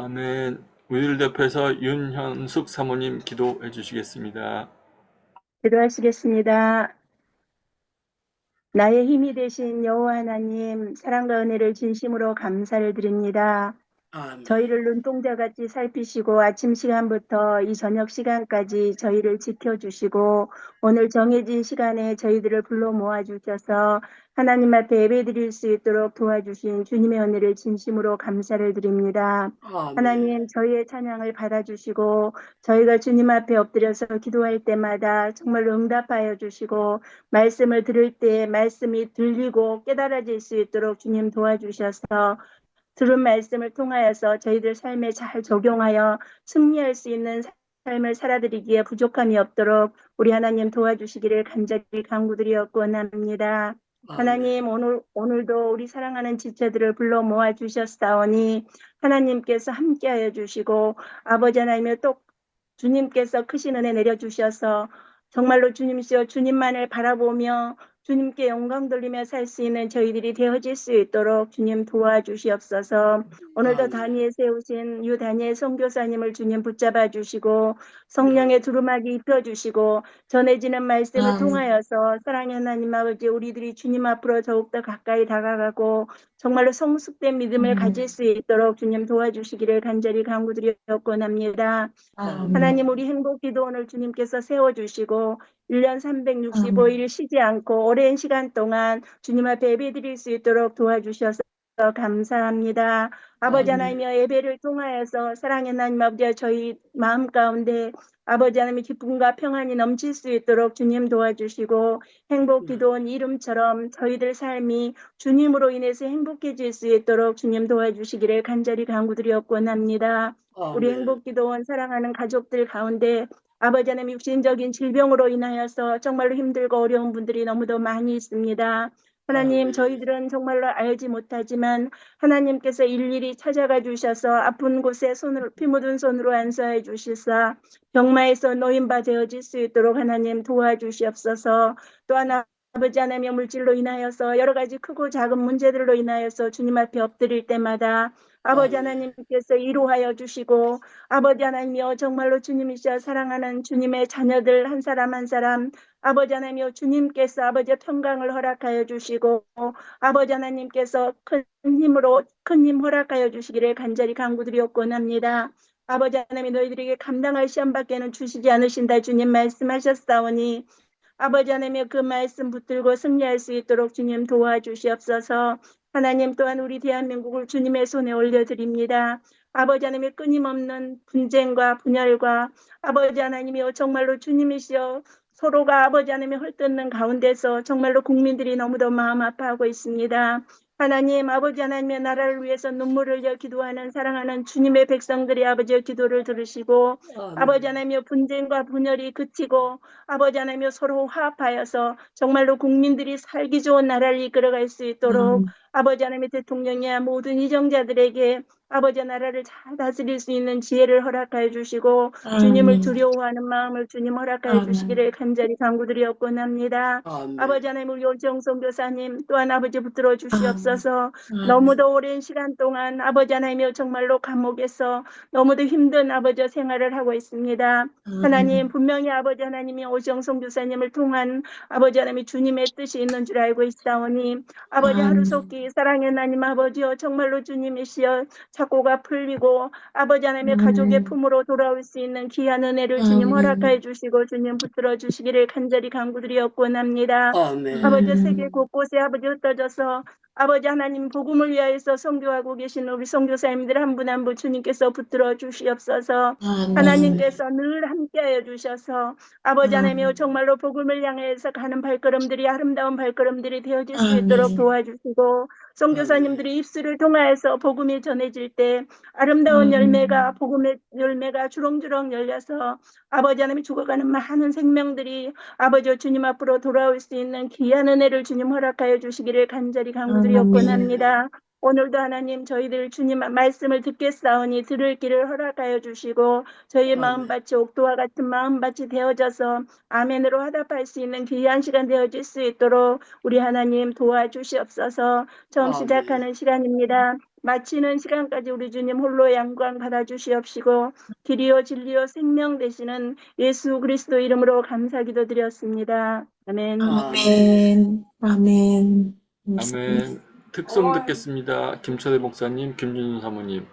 아멘. 우리를 대표해서 윤현숙 사모님 기도해 주시겠습니다. 기도하시겠습니다. 나의 힘이 되신 여호와 하나님, 사랑과 은혜를 진심으로 감사를 드립니다. 아멘. 저희를 눈동자같이 살피시고 아침 시간부터 이 저녁 시간까지 저희를 지켜주시고 오늘 정해진 시간에 저희들을 불러 모아주셔서 하나님 앞에 예배드릴 수 있도록 도와주신 주님의 은혜를 진심으로 감사를 드립니다. 아멘. 하나님, 저희의 찬양을 받아주시고 저희가 주님 앞에 엎드려서 기도할 때마다 정말로 응답하여 주시고 말씀을 들을 때 말씀이 들리고 깨달아질 수 있도록 주님 도와주셔서 들은 말씀을 통하여서 저희들 삶에 잘 적용하여 승리할 수 있는 삶을 살아드리기에 부족함이 없도록 우리 하나님 도와주시기를 간절히 간구드리었고 원합니다. 아멘. 하나님, 오늘도 우리 사랑하는 지체들을 불러 모아 주셨사오니 하나님께서 함께하여 주시고 아버지 하나님의 또 주님께서 크신 은혜 내려주셔서 정말로 주님이시여 주님만을 바라보며 주님께 영광 돌리며 살 수 있는 저희들이 되어질 수 있도록 주님 도와주시옵소서. 오늘도 아멘. 다니엘 세우신 유 다니엘 선교사님을 주님 붙잡아 주시고 네. 성령의 두루마기 입혀주시고 전해지는 말씀을 아멘. 통하여서 사랑의 하나님 아버지 우리들이 주님 앞으로 더욱더 가까이 다가가고 정말로 성숙된 믿음을 가질 수 있도록 주님 도와주시기를 간절히 간구드렸곤 합니다. 하나님, 우리 행복 기도원을 주님께서 세워주시고 1년 365일 쉬지 않고 오랜 시간 동안 주님 앞에 예배드릴 수 있도록 도와주셔서 감사합니다. 아버지 아멘. 하나님의 예배를 통하여서 사랑의 하나님 아버지 저희 마음 가운데 아버지 하나님의 기쁨과 평안이 넘칠 수 있도록 주님 도와주시고 행복 기도원 이름처럼 저희들 삶이 주님으로 인해서 행복해질 수 있도록 주님 도와주시기를 간절히 간구드렸곤 합니다. 우리 아멘. 행복기도원 사랑하는 가족들 가운데 아버지 하나님 육신적인 질병으로 인하여서 정말로 힘들고 어려운 분들이 너무도 많이 있습니다. 하나님, 아멘. 저희들은 정말로 알지 못하지만 하나님께서 일일이 찾아가 주셔서 아픈 곳에 손으로 피 묻은 손으로 안수해 주시사 병마에서 노인바 되어질 수 있도록 하나님 도와주시옵소서. 또한 아버지 하나님의 물질로 인하여서 여러 가지 크고 작은 문제들로 인하여서 주님 앞에 엎드릴 때마다 아버지 아멘. 하나님께서 이루하여 주시고 아버지 하나님이여 정말로 주님이시여 사랑하는 주님의 자녀들 한 사람 한 사람 아버지 하나님이여 주님께서 아버지의 평강을 허락하여 주시고 아버지 하나님께서 큰 힘으로 큰 힘 허락하여 주시기를 간절히 간구드리옵곤 합니다. 아버지 하나님 너희들에게 감당할 시험밖에는 주시지 않으신다 주님 말씀하셨사오니 아버지 하나님의 그 말씀 붙들고 승리할 수 있도록 주님 도와주시옵소서. 하나님 또한 우리 대한민국을 주님의 손에 올려드립니다. 아버지 하나님의 끊임없는 분쟁과 분열과 아버지 하나님이여 정말로 주님이시여 서로가 아버지 하나님의 헐뜯는 가운데서 정말로 국민들이 너무도 마음 아파하고 있습니다. 하나님 아버지 하나님의 나라를 위해서 눈물을 흘려 기도하는 사랑하는 주님의 백성들이 아버지의 기도를 들으시고 아버지 아멘. 하나님의 분쟁과 분열이 그치고 아버지 하나님여 서로 화합하여서 정말로 국민들이 살기 좋은 나라를 이끌어갈 수 있도록 아버지 하나님의 대통령이야 모든 이정자들에게 아버지 나라를 잘 다스릴 수 있는 지혜를 허락하여 주시고 주님을 두려워하는 마음을 주님 허락하여 주시기를 간절히 간구드리옵곤 합니다. 아멘. 아버지 하나님 우리 오정성 교사님 또한 아버지 붙들어 주시옵소서. 너무도 오랜 시간 동안 아버지 하나님여 정말로 감옥에서 너무도 힘든 아버지 생활을 하고 있습니다. 하나님 분명히 아버지 하나님이 오정성 교사님을 통한 아버지 하나님이 주님의 뜻이 있는 줄 알고 있사오니 아버지 하루속히 사랑의 하나님 아버지여 정말로 주님이시여 착고가 풀리고 아버지 하나님의 가족의 품으로 돌아올 수 있는 귀한 은혜를 주님 허락하여 주시고 주님 붙들어 주시기를 간절히 간구드리옵곤 합니다. 아멘. 아버지 세계 곳곳에 아버지 흩어져서 아버지 하나님 복음을 위하여서 선교하고 계신 우리 선교사님들 한 분 한 분 주님께서 붙들어 주시옵소서. 하나님께서 늘 함께하여 주셔서 아버지 하나님이여 정말로 복음을 향해서 가는 발걸음들이 아름다운 발걸음들이 되어질 수 있도록 도와주시고 아멘. 선교사님들이 입술을 통하여서 복음이 전해질 때 아름다운 열매가 복음의 열매가 주렁주렁 열려서 아버지 하나님이 죽어가는 많은 생명들이 아버지 주님 앞으로 돌아올 수 있는 귀한 은혜를 주님 허락하여 주시기를 간절히 간구드리옵곤 합니다. 오늘도 하나님 저희들 주님 말씀을 듣겠사오니 들을 길을 허락하여 주시고 저희의 아멘. 마음밭이 옥도와 같은 마음밭이 되어져서 아멘으로 화답할 수 있는 귀한 시간 되어질 수 있도록 우리 하나님 도와주시옵소서. 처음 아멘. 시작하는 시간입니다. 마치는 시간까지 우리 주님 홀로 영광 받아주시옵시고 길이요 진리요 생명 되시는 예수 그리스도 이름으로 감사 기도드렸습니다. 아멘. 아멘. 아멘. 아멘. 특송 듣겠습니다. 김철회 목사님, 김준윤 사모님.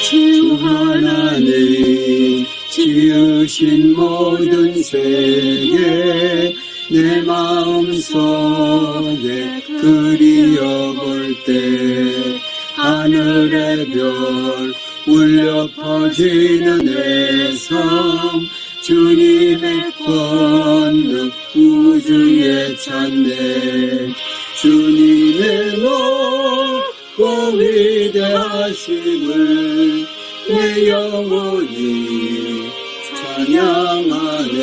주 하나님 지으신 모든 세계 내 마음속에 그리워볼 때 하늘의 별 울려 퍼지는 내 삶 주님의 권능 우주에 찬네 주님의 높고 위대하심을 내 영혼이 찬양하네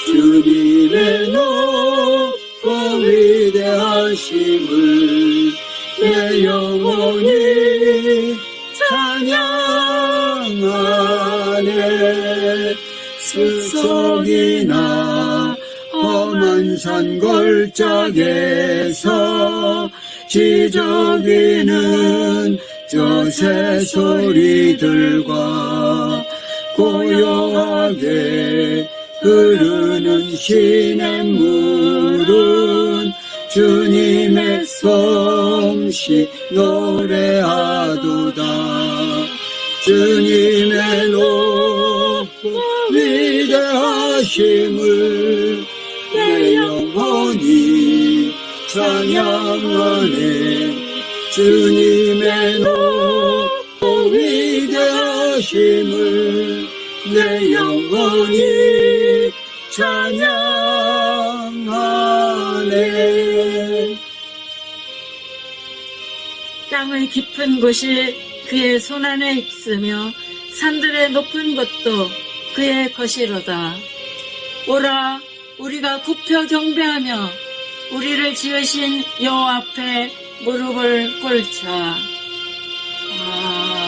주님의 높고 위대하심을 내 영혼이 찬양하네 숲속이나 험한 산 골짜기에서 지저귀는 저 새소리들과 고요하게 흐르는 시냇물은 주님의 솜씨 노래하도다 주님의 높고 위대하심을 내 영혼이 찬양하네 주님의 높고 위대하심을 내 영혼이 찬양하네 땅의 깊은 곳이 그의 손안에 있으며 산들의 높은 것도 그의 것이로다. 오라 우리가 굽혀 경배하며 우리를 지으신 여호와 앞에 무릎을 꿇자.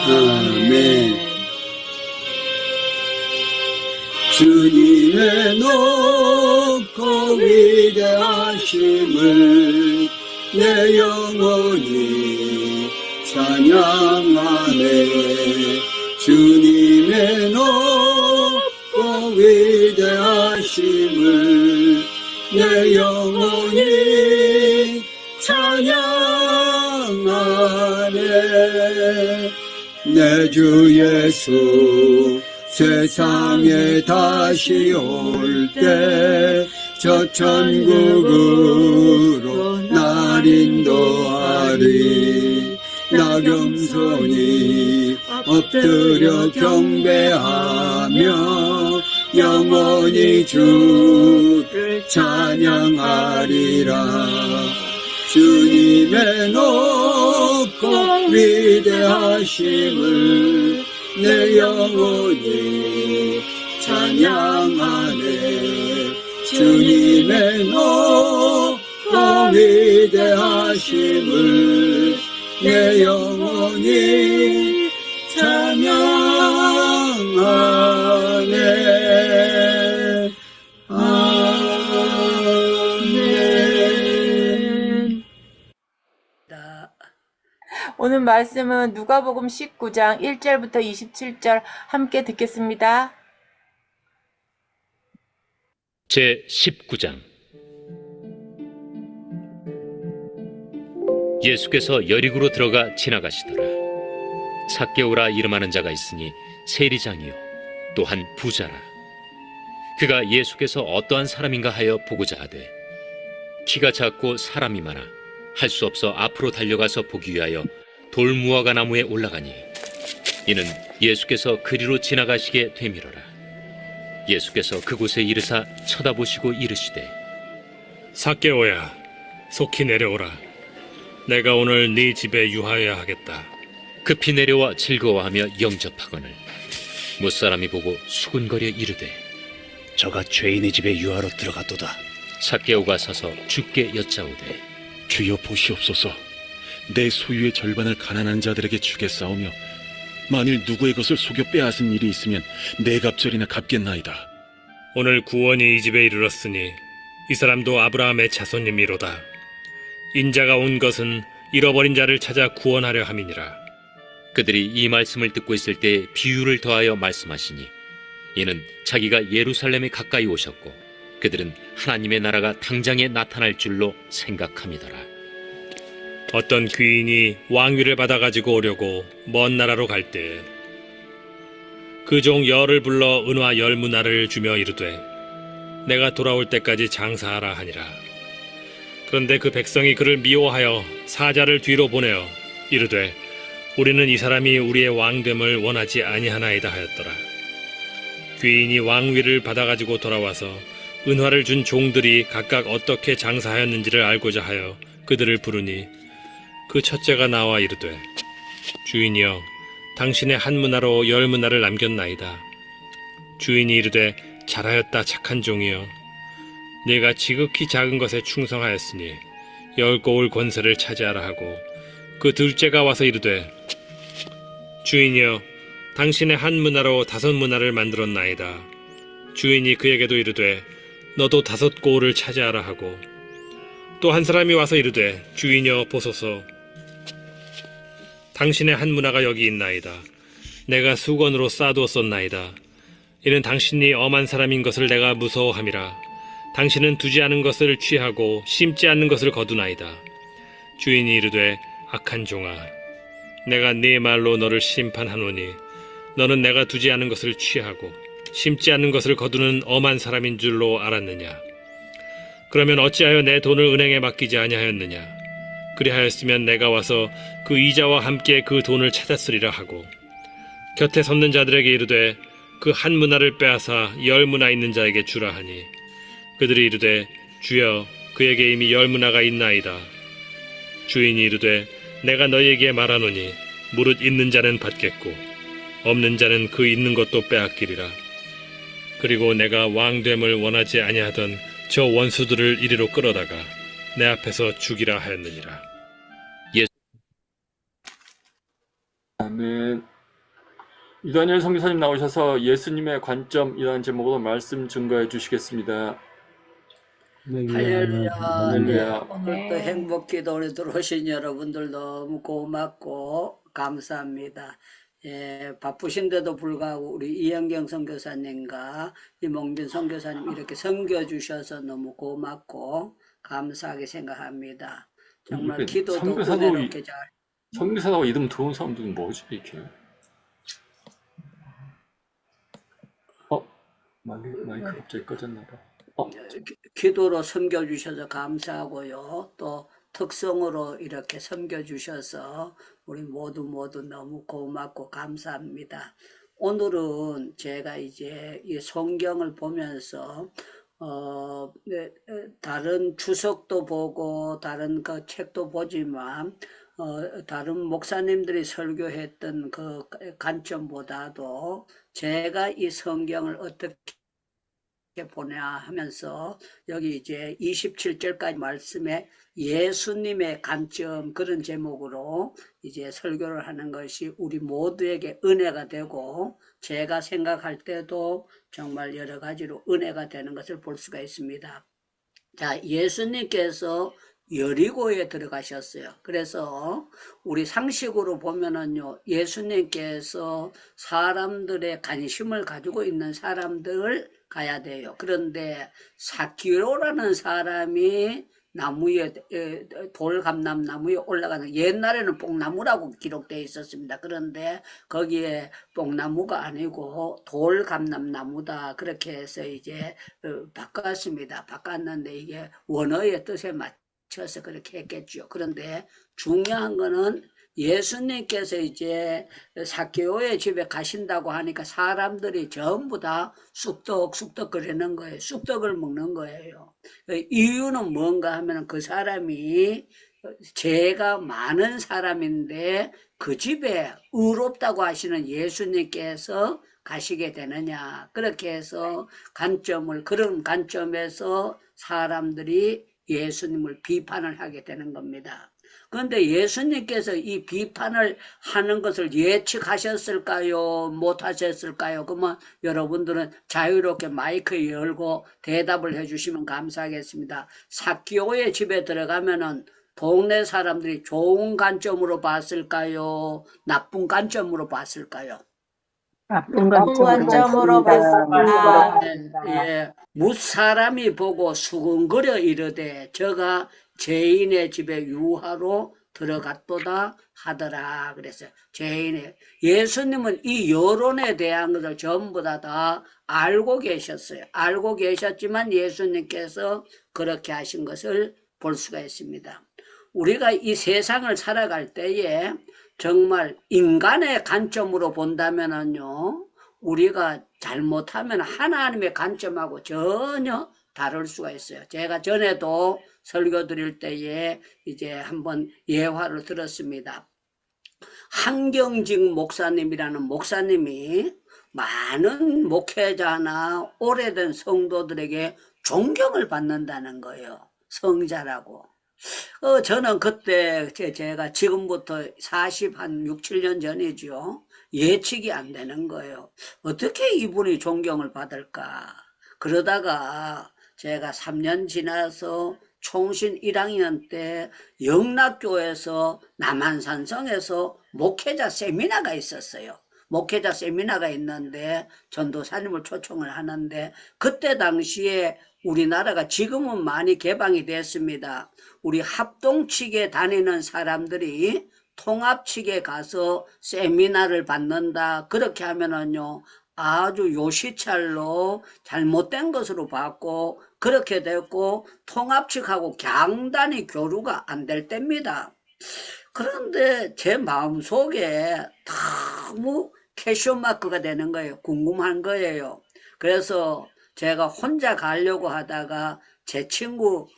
아멘. 주님의 높고 위대하심을 내 영혼이 찬양하네 주님의 높고 위대하심을 내 영혼이 찬양하네 내 주 예수 세상에 다시 올 때 저 천국으로 날 인도하리 나 겸손히 엎드려 경배하며 영원히 주를 찬양하리라 주님의 높고 위대하심을 내 영혼이 찬양하네 주님의 높고 위대하심을 내 영혼이 찬양하네 아멘. 오늘 말씀은 누가복음 19장 1절부터 27절 함께 듣겠습니다. 제19장 예수께서 여리고로 들어가 지나가시더라. 삭개오라 이름하는 자가 있으니 세리장이요 또한 부자라. 그가 예수께서 어떠한 사람인가 하여 보고자 하되 키가 작고 사람이 많아 할 수 없어 앞으로 달려가서 보기 위하여 돌무화과 나무에 올라가니 이는 예수께서 그리로 지나가시게 되밀어라. 예수께서 그곳에 이르사 쳐다보시고 이르시되 삭개오야, 속히 내려오라. 내가 오늘 네 집에 유하여야 하겠다. 급히 내려와 즐거워하며 영접하거늘 못사람이 보고 수군거려 이르되 저가 죄인의 집에 유하러 들어갔도다. 삭개오가 서서 주께 여짜오되 주여 보시옵소서. 내 소유의 절반을 가난한 자들에게 주겠사오며 만일 누구의 것을 속여 빼앗은 일이 있으면 네 갑절이나 갚겠나이다. 오늘 구원이 이 집에 이르렀으니 이 사람도 아브라함의 자손님이로다. 인자가 온 것은 잃어버린 자를 찾아 구원하려 함이니라. 그들이 이 말씀을 듣고 있을 때 비유를 더하여 말씀하시니 이는 자기가 예루살렘에 가까이 오셨고 그들은 하나님의 나라가 당장에 나타날 줄로 생각함이더라. 어떤 귀인이 왕위를 받아가지고 오려고 먼 나라로 갈 때 그 종 열을 불러 은화 10문화를 주며 이르되 내가 돌아올 때까지 장사하라 하니라. 그런데 그 백성이 그를 미워하여 사자를 뒤로 보내어 이르되 우리는 이 사람이 우리의 왕됨을 원하지 아니하나이다 하였더라. 귀인이 왕위를 받아가지고 돌아와서 은화를 준 종들이 각각 어떻게 장사하였는지를 알고자 하여 그들을 부르니 그 첫째가 나와 이르되 주인이여 당신의 한 문화로 10문화를 남겼나이다. 주인이 이르되 잘하였다 착한 종이여 네가 지극히 작은 것에 충성하였으니 10고을 권세를 차지하라 하고 그 둘째가 와서 이르되 주인이여 당신의 한 문화로 5문화를 만들었나이다. 주인이 그에게도 이르되 너도 5고을을 차지하라 하고 또 한 사람이 와서 이르되 주인이여 보소서 당신의 한 문화가 여기 있나이다. 내가 수건으로 싸두었었나이다. 이는 당신이 엄한 사람인 것을 내가 무서워함이라. 당신은 두지 않은 것을 취하고 심지 않는 것을 거두나이다. 주인이 이르되 악한 종아 내가 네 말로 너를 심판하노니 너는 내가 두지 않은 것을 취하고 심지 않는 것을 거두는 엄한 사람인 줄로 알았느냐. 그러면 어찌하여 내 돈을 은행에 맡기지 아니하였느냐. 그리하였으면 내가 와서 그 이자와 함께 그 돈을 찾았으리라 하고 곁에 섰는 자들에게 이르되 그 한 문화를 빼앗아 10문화 있는 자에게 주라 하니 그들이 이르되 주여 그에게 이미 10문화가 있나이다. 주인이 이르되 내가 너희에게 말하노니 무릇 있는 자는 받겠고 없는 자는 그 있는 것도 빼앗기리라. 그리고 내가 왕됨을 원하지 아니하던 저 원수들을 이리로 끌어다가 내 앞에서 죽이라 하였느니라. 아멘. 이다니엘 선교사님 나오셔서 예수님의 관점이라는 제목으로 말씀 증거해 주시겠습니다. 할렐루야. 할렐루야. 오늘도 행복 기도에 들어오신 여러분들 너무 고맙고 감사합니다. 예, 바쁘신데도 불구하고 우리 이영경 선교사님과 이몽빈 선교사님 이렇게 섬겨주셔서 너무 고맙고 감사하게 생각합니다. 정말 기도도 은혜롭게 잘. 선교사라고 이름 들어온 사람들은 뭐지 이렇게? 마이크 갑자기 꺼졌나 봐. 기도로 섬겨주셔서 감사하고요. 또 특성으로 이렇게 섬겨주셔서 우리 모두 너무 고맙고 감사합니다. 오늘은 제가 이제 이 성경을 보면서 다른 주석도 보고 다른 그 책도 보지만 다른 목사님들이 설교했던 그 관점보다도 제가 이 성경을 어떻게 보냐 하면서 여기 이제 27절까지 말씀에 예수님의 관점 그런 제목으로 이제 설교를 하는 것이 우리 모두에게 은혜가 되고 제가 생각할 때도 정말 여러 가지로 은혜가 되는 것을 볼 수가 있습니다. 자, 예수님께서 여리고에 들어가셨어요. 그래서 우리 상식으로 보면은요, 예수님께서 사람들의 관심을 가지고 있는 사람들을 가야 돼요. 그런데 삭개오라는 사람이 나무에 돌감람 나무에 올라가는 옛날에는 뽕나무라고 기록되어 있었습니다. 그런데 거기에 뽕나무가 아니고 돌감람 나무다 그렇게 해서 이제 바꿨습니다. 바꿨는데 이게 원어의 뜻에 맞춰서 그렇게 했겠죠. 그런데 중요한 거는 예수님께서 이제 삭개오의 집에 가신다고 하니까 사람들이 전부 다 쑥떡쑥떡 거리는 거예요. 쑥떡을 먹는 거예요. 이유는 뭔가 하면 그 사람이 죄가 많은 사람인데 그 집에 의롭다고 하시는 예수님께서 가시게 되느냐. 그렇게 해서 그런 관점에서 사람들이 예수님을 비판을 하게 되는 겁니다. 그런데 예수님께서 이 비판을 하는 것을 예측하셨을까요? 못하셨을까요? 그러면 여러분들은 자유롭게 마이크 열고 대답을 해주시면 감사하겠습니다. 삭개오의 집에 들어가면은 동네 사람들이 좋은 관점으로 봤을까요? 나쁜 관점으로 봤을까요? 나쁜 관점으로 봤습니다. 예, 뭇사람이 보고 수근거려 이르되 저가 죄인의 집에 유하로 들어갔도다 하더라 그랬어요. 예수님은 이 여론에 대한 것을 전부 다 알고 계셨어요. 알고 계셨지만 예수님께서 그렇게 하신 것을 볼 수가 있습니다. 우리가 이 세상을 살아갈 때에 정말 인간의 관점으로 본다면은요, 우리가 잘못하면 하나님의 관점하고 전혀 다를 수가 있어요. 제가 전에도 설교 드릴 때에 이제 한번 예화를 들었습니다. 한경직 목사님이라는 목사님이 많은 목회자나 오래된 성도들에게 존경을 받는다는 거예요. 성자라고. 저는 그때 제가 지금부터 6, 7년 전이죠. 예측이 안 되는 거예요. 어떻게 이분이 존경을 받을까? 그러다가 제가 3년 지나서 총신 1학년 때 영락교에서 남한산성에서 목회자 세미나가 있었어요. 목회자 세미나가 있는데 전도사님을 초청을 하는데 그때 당시에 우리나라가 지금은 많이 개방이 됐습니다. 우리 합동 측에 다니는 사람들이 통합 측에 가서 세미나를 받는다. 그렇게 하면은요, 아주 요시찰로 잘못된 것으로 봤고, 그렇게 됐고, 통합 측하고 강단이 교류가 안 될 때입니다. 그런데 제 마음속에 너무 캐셔마크가 되는 거예요. 궁금한 거예요. 그래서 제가 혼자 가려고 하다가 제 친구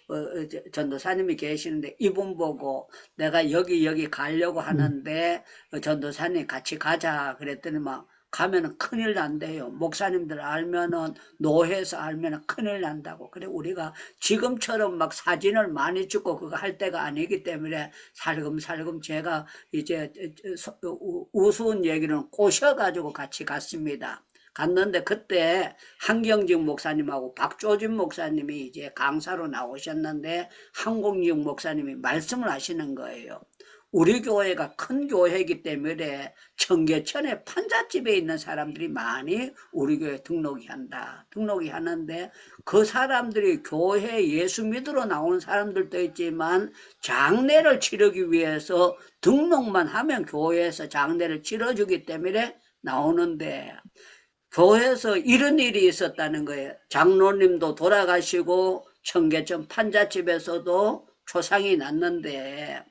전도사님이 계시는데 이분 보고 내가 여기 가려고 하는데 전도사님 같이 가자 그랬더니 막 가면은 큰일 난대요. 목사님들 알면은 노회에서 알면은 큰일 난다고. 그래 우리가 지금처럼 막 사진을 많이 찍고 그거 할 때가 아니기 때문에 살금살금 제가 이제 우스운 얘기는 꼬셔가지고 같이 갔습니다. 갔는데 그때 한경직 목사님하고 박조진 목사님이 이제 강사로 나오셨는데 한공직 목사님이 말씀을 하시는 거예요. 우리 교회가 큰 교회이기 때문에 청계천에 판잣집에 있는 사람들이 많이 우리 교회에 등록이 하는데 그 사람들이 교회 예수 믿으러 나오는 사람들도 있지만 장례를 치르기 위해서 등록만 하면 교회에서 장례를 치러주기 때문에 나오는데 교회에서 이런 일이 있었다는 거예요. 장로님도 돌아가시고 청계천 판잣집에서도 초상이 났는데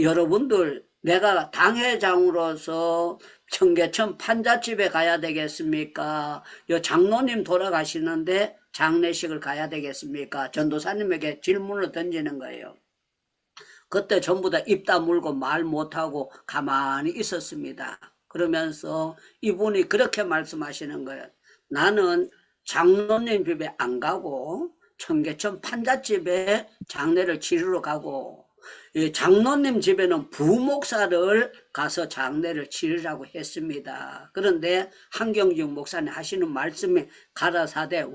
여러분들 내가 당회장으로서 청계천 판잣집에 가야 되겠습니까? 장로님 돌아가시는데 장례식을 가야 되겠습니까? 전도사님에게 질문을 던지는 거예요. 그때 전부 다 입 다물고 말 못하고 가만히 있었습니다. 그러면서 이분이 그렇게 말씀하시는 거예요. 나는 장로님 집에 안 가고 청계천 판잣집에 장례를 치르러 가고 장로님 집에는 부목사를 가서 장례를 치르라고 했습니다. 그런데 한경직 목사님 하시는 말씀이 가라사대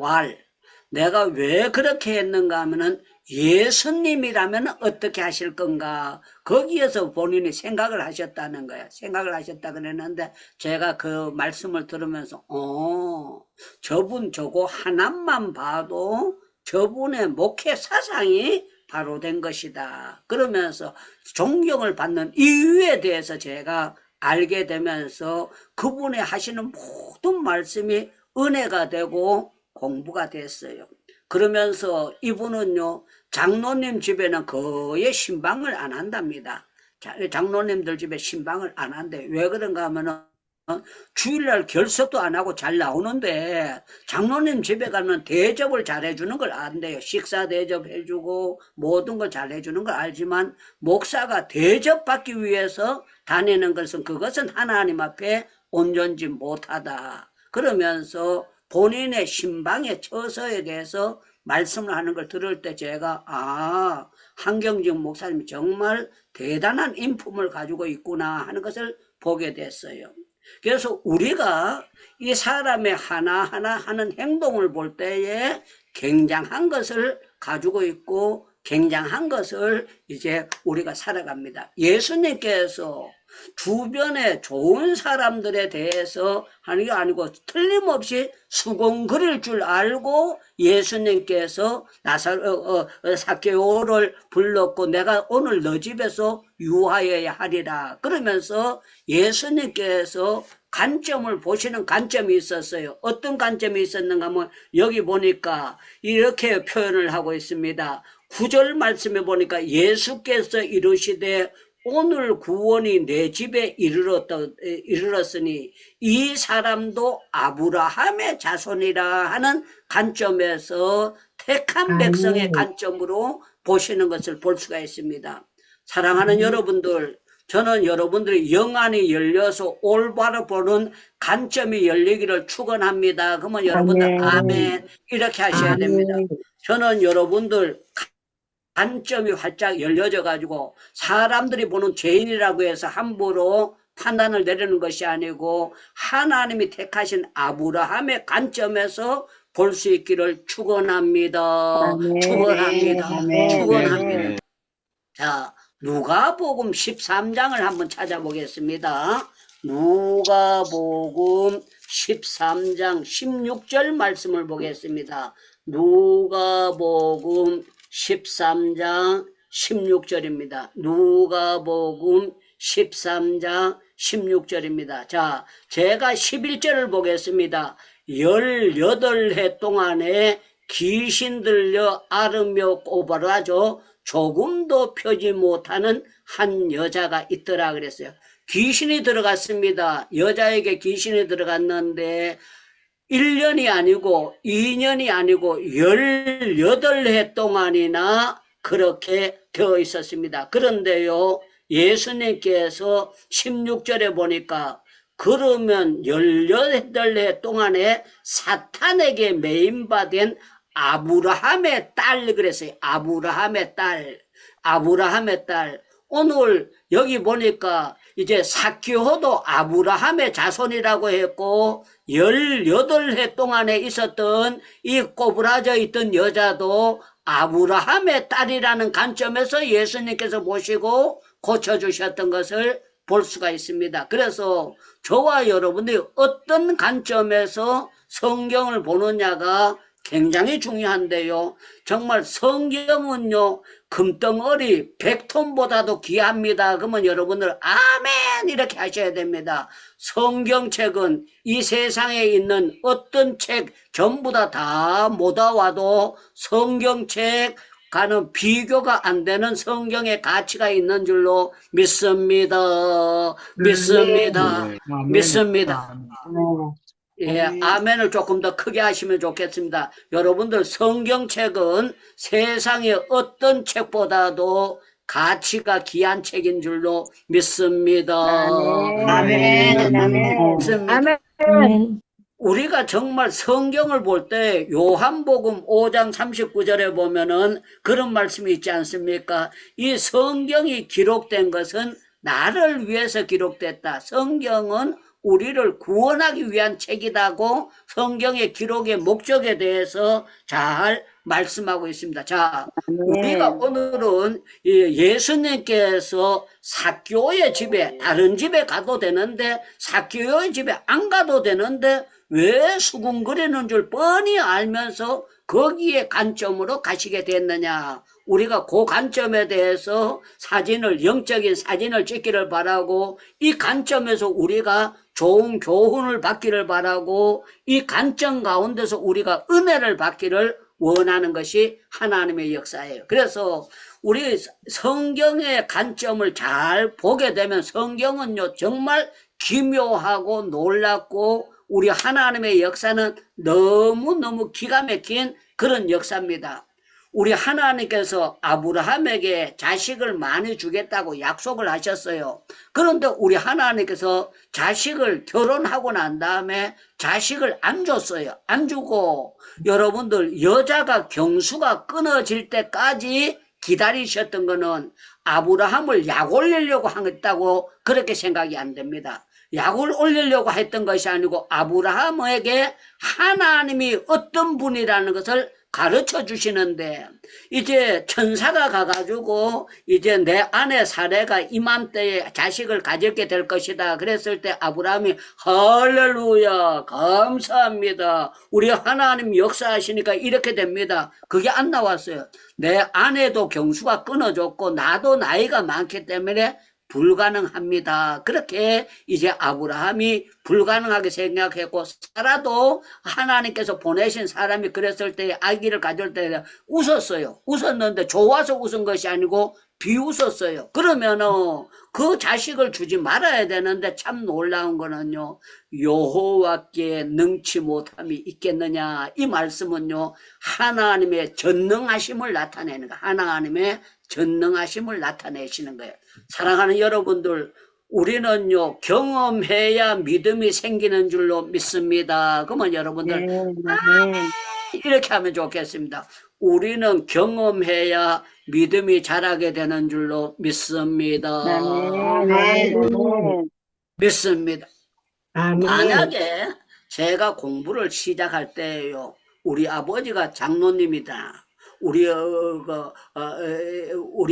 내가 왜 그렇게 했는가 하면은 예수님이라면 어떻게 하실 건가 거기에서 본인이 생각을 하셨다는 거예요. 생각을 하셨다 그랬는데 제가 그 말씀을 들으면서 저분 저거 하나만 봐도 저분의 목회 사상이 바로 된 것이다. 그러면서 존경을 받는 이유에 대해서 제가 알게 되면서 그분의 하시는 모든 말씀이 은혜가 되고 공부가 됐어요. 그러면서 이분은요, 장로님 집에는 거의 신방을 안 한답니다. 장로님들 집에 신방을 안 한대. 왜 그런가 하면은 주일날 결석도 안 하고 잘 나오는데 장로님 집에 가면 대접을 잘해주는 걸 안돼요. 식사 대접해주고 모든 걸 잘해주는 걸 알지만 목사가 대접받기 위해서 다니는 것은 그것은 하나님 앞에 온전지 못하다. 그러면서 본인의 신방의 처서에 대해서 말씀을 하는 걸 들을 때 제가 한경직 목사님이 정말 대단한 인품을 가지고 있구나 하는 것을 보게 됐어요. 그래서 우리가 이 사람의 하나하나 하는 행동을 볼 때에 굉장한 것을 가지고 있고 굉장한 것을 이제 우리가 살아갑니다. 예수님께서 주변에 좋은 사람들에 대해서 하는 게 아니고 틀림없이 수곤거릴 줄 알고 예수님께서 삭개오를 불렀고 내가 오늘 너 집에서 유하여야 하리라 그러면서 예수님께서 관점을 보시는 관점이 있었어요. 어떤 관점이 있었는가 하면 여기 보니까 이렇게 표현을 하고 있습니다. 9절 말씀에 보니까 예수께서 이르시되 오늘 구원이 내 집에 이르렀으니 이 사람도 아브라함의 자손이라 하는 관점에서 택한 백성의 관점으로 보시는 것을 볼 수가 있습니다. 사랑하는 여러분들, 저는 여러분들이 영안이 열려서 올바로 보는 관점이 열리기를 축원합니다. 그러면 여러분들 아멘 이렇게 하셔야 됩니다. 저는 여러분들 관점이 활짝 열려져 가지고 사람들이 보는 죄인이라고 해서 함부로 판단을 내리는 것이 아니고 하나님이 택하신 아브라함의 관점에서 볼 수 있기를 축원합니다. 축원합니다. 축원합니다. 자, 누가복음 13장을 한번 찾아보겠습니다. 누가복음 13장 16절 말씀을 보겠습니다. 누가복음 13장 16절입니다. 누가복음 13장 16절입니다. 자, 제가 11절을 보겠습니다. 18해 동안에 귀신 들려 앓으며 꼬부라져 조금도 펴지 못하는 한 여자가 있더라 그랬어요. 귀신이 들어갔습니다. 여자에게 귀신이 들어갔는데 1년이 아니고 2년이 아니고 18해 동안이나 그렇게 되어 있었습니다. 그런데요, 예수님께서 16절에 보니까 그러면 18해 동안에 사탄에게 매인받은 아브라함의 딸 그랬어요. 아브라함의 딸. 오늘 여기 보니까 이제 삭개오도 아브라함의 자손이라고 했고 18해 동안에 있었던 이 꼬부라져 있던 여자도 아브라함의 딸이라는 관점에서 예수님께서 보시고 고쳐주셨던 것을 볼 수가 있습니다. 그래서 저와 여러분들이 어떤 관점에서 성경을 보느냐가 굉장히 중요한데요. 정말 성경은요, 금덩어리 100톤보다도 귀합니다. 그러면 여러분들 아멘 이렇게 하셔야 됩니다. 성경책은 이 세상에 있는 어떤 책 전부 다 모아와도 성경책과는 비교가 안 되는 성경의 가치가 있는 줄로 믿습니다. 믿습니다. 믿습니다. 예, 아멘을 조금 더 크게 하시면 좋겠습니다. 여러분들 성경책은 세상의 어떤 책보다도 가치가 귀한 책인 줄로 믿습니다. 아멘. 믿습니다. 우리가 정말 성경을 볼 때 요한복음 5장 39절에 보면은 그런 말씀이 있지 않습니까? 이 성경이 기록된 것은 나를 위해서 기록됐다. 성경은 우리를 구원하기 위한 책이라고 성경의 기록의 목적에 대해서 잘 말씀하고 있습니다. 자, 우리가 오늘은 예수님께서 삭개오의 집에 다른 집에 가도 되는데 삭개오의 집에 안 가도 되는데 왜 수군거리는 줄 뻔히 알면서 거기에 관점으로 가시게 됐느냐. 우리가 그 관점에 대해서 영적인 사진을 찍기를 바라고 이 관점에서 우리가 좋은 교훈을 받기를 바라고 이 관점 가운데서 우리가 은혜를 받기를 원하는 것이 하나님의 역사예요. 그래서 우리 성경의 관점을 잘 보게 되면 성경은요 정말 기묘하고 놀랍고 우리 하나님의 역사는 너무너무 기가 막힌 그런 역사입니다. 우리 하나님께서 아브라함에게 자식을 많이 주겠다고 약속을 하셨어요. 그런데 우리 하나님께서 자식을 결혼하고 난 다음에 자식을 안 줬어요. 안 주고 여러분들 여자가 경수가 끊어질 때까지 기다리셨던 거는 아브라함을 약 올리려고 했다고 그렇게 생각이 안 됩니다. 약을 올리려고 했던 것이 아니고 아브라함에게 하나님이 어떤 분이라는 것을 가르쳐 주시는데 이제 천사가 가가지고 이제 내 아내 사례가 이맘때에 자식을 가졌게 될 것이다 그랬을 때 아브라함이 할렐루야 감사합니다. 우리 하나님 역사하시니까 이렇게 됩니다. 그게 안 나왔어요. 내 아내도 경수가 끊어졌고 나도 나이가 많기 때문에 불가능합니다. 그렇게 이제 아브라함이 불가능하게 생각했고 사라도 하나님께서 보내신 사람이 그랬을 때 아기를 가질 때 웃었어요. 웃었는데 좋아서 웃은 것이 아니고 비웃었어요. 그러면은 그 자식을 주지 말아야 되는데 참 놀라운 거는요. 여호와께 능치 못함이 있겠느냐. 이 말씀은요. 하나님의 전능하심을 나타내는 거예요. 하나님의 전능하심을 나타내시는 거예요. 사랑하는 여러분들, 우리는요, 경험해야 믿음이 생기는 줄로 믿습니다. 그러면 여러분들, 이렇게 하면 좋겠습니다. 우리는 경험해야 믿음이 자라게 되는 줄로 믿습니다. 믿습니다. 만약에 제가 공부를 시작할 때요, 우리 아버지가 장로님이다. 우리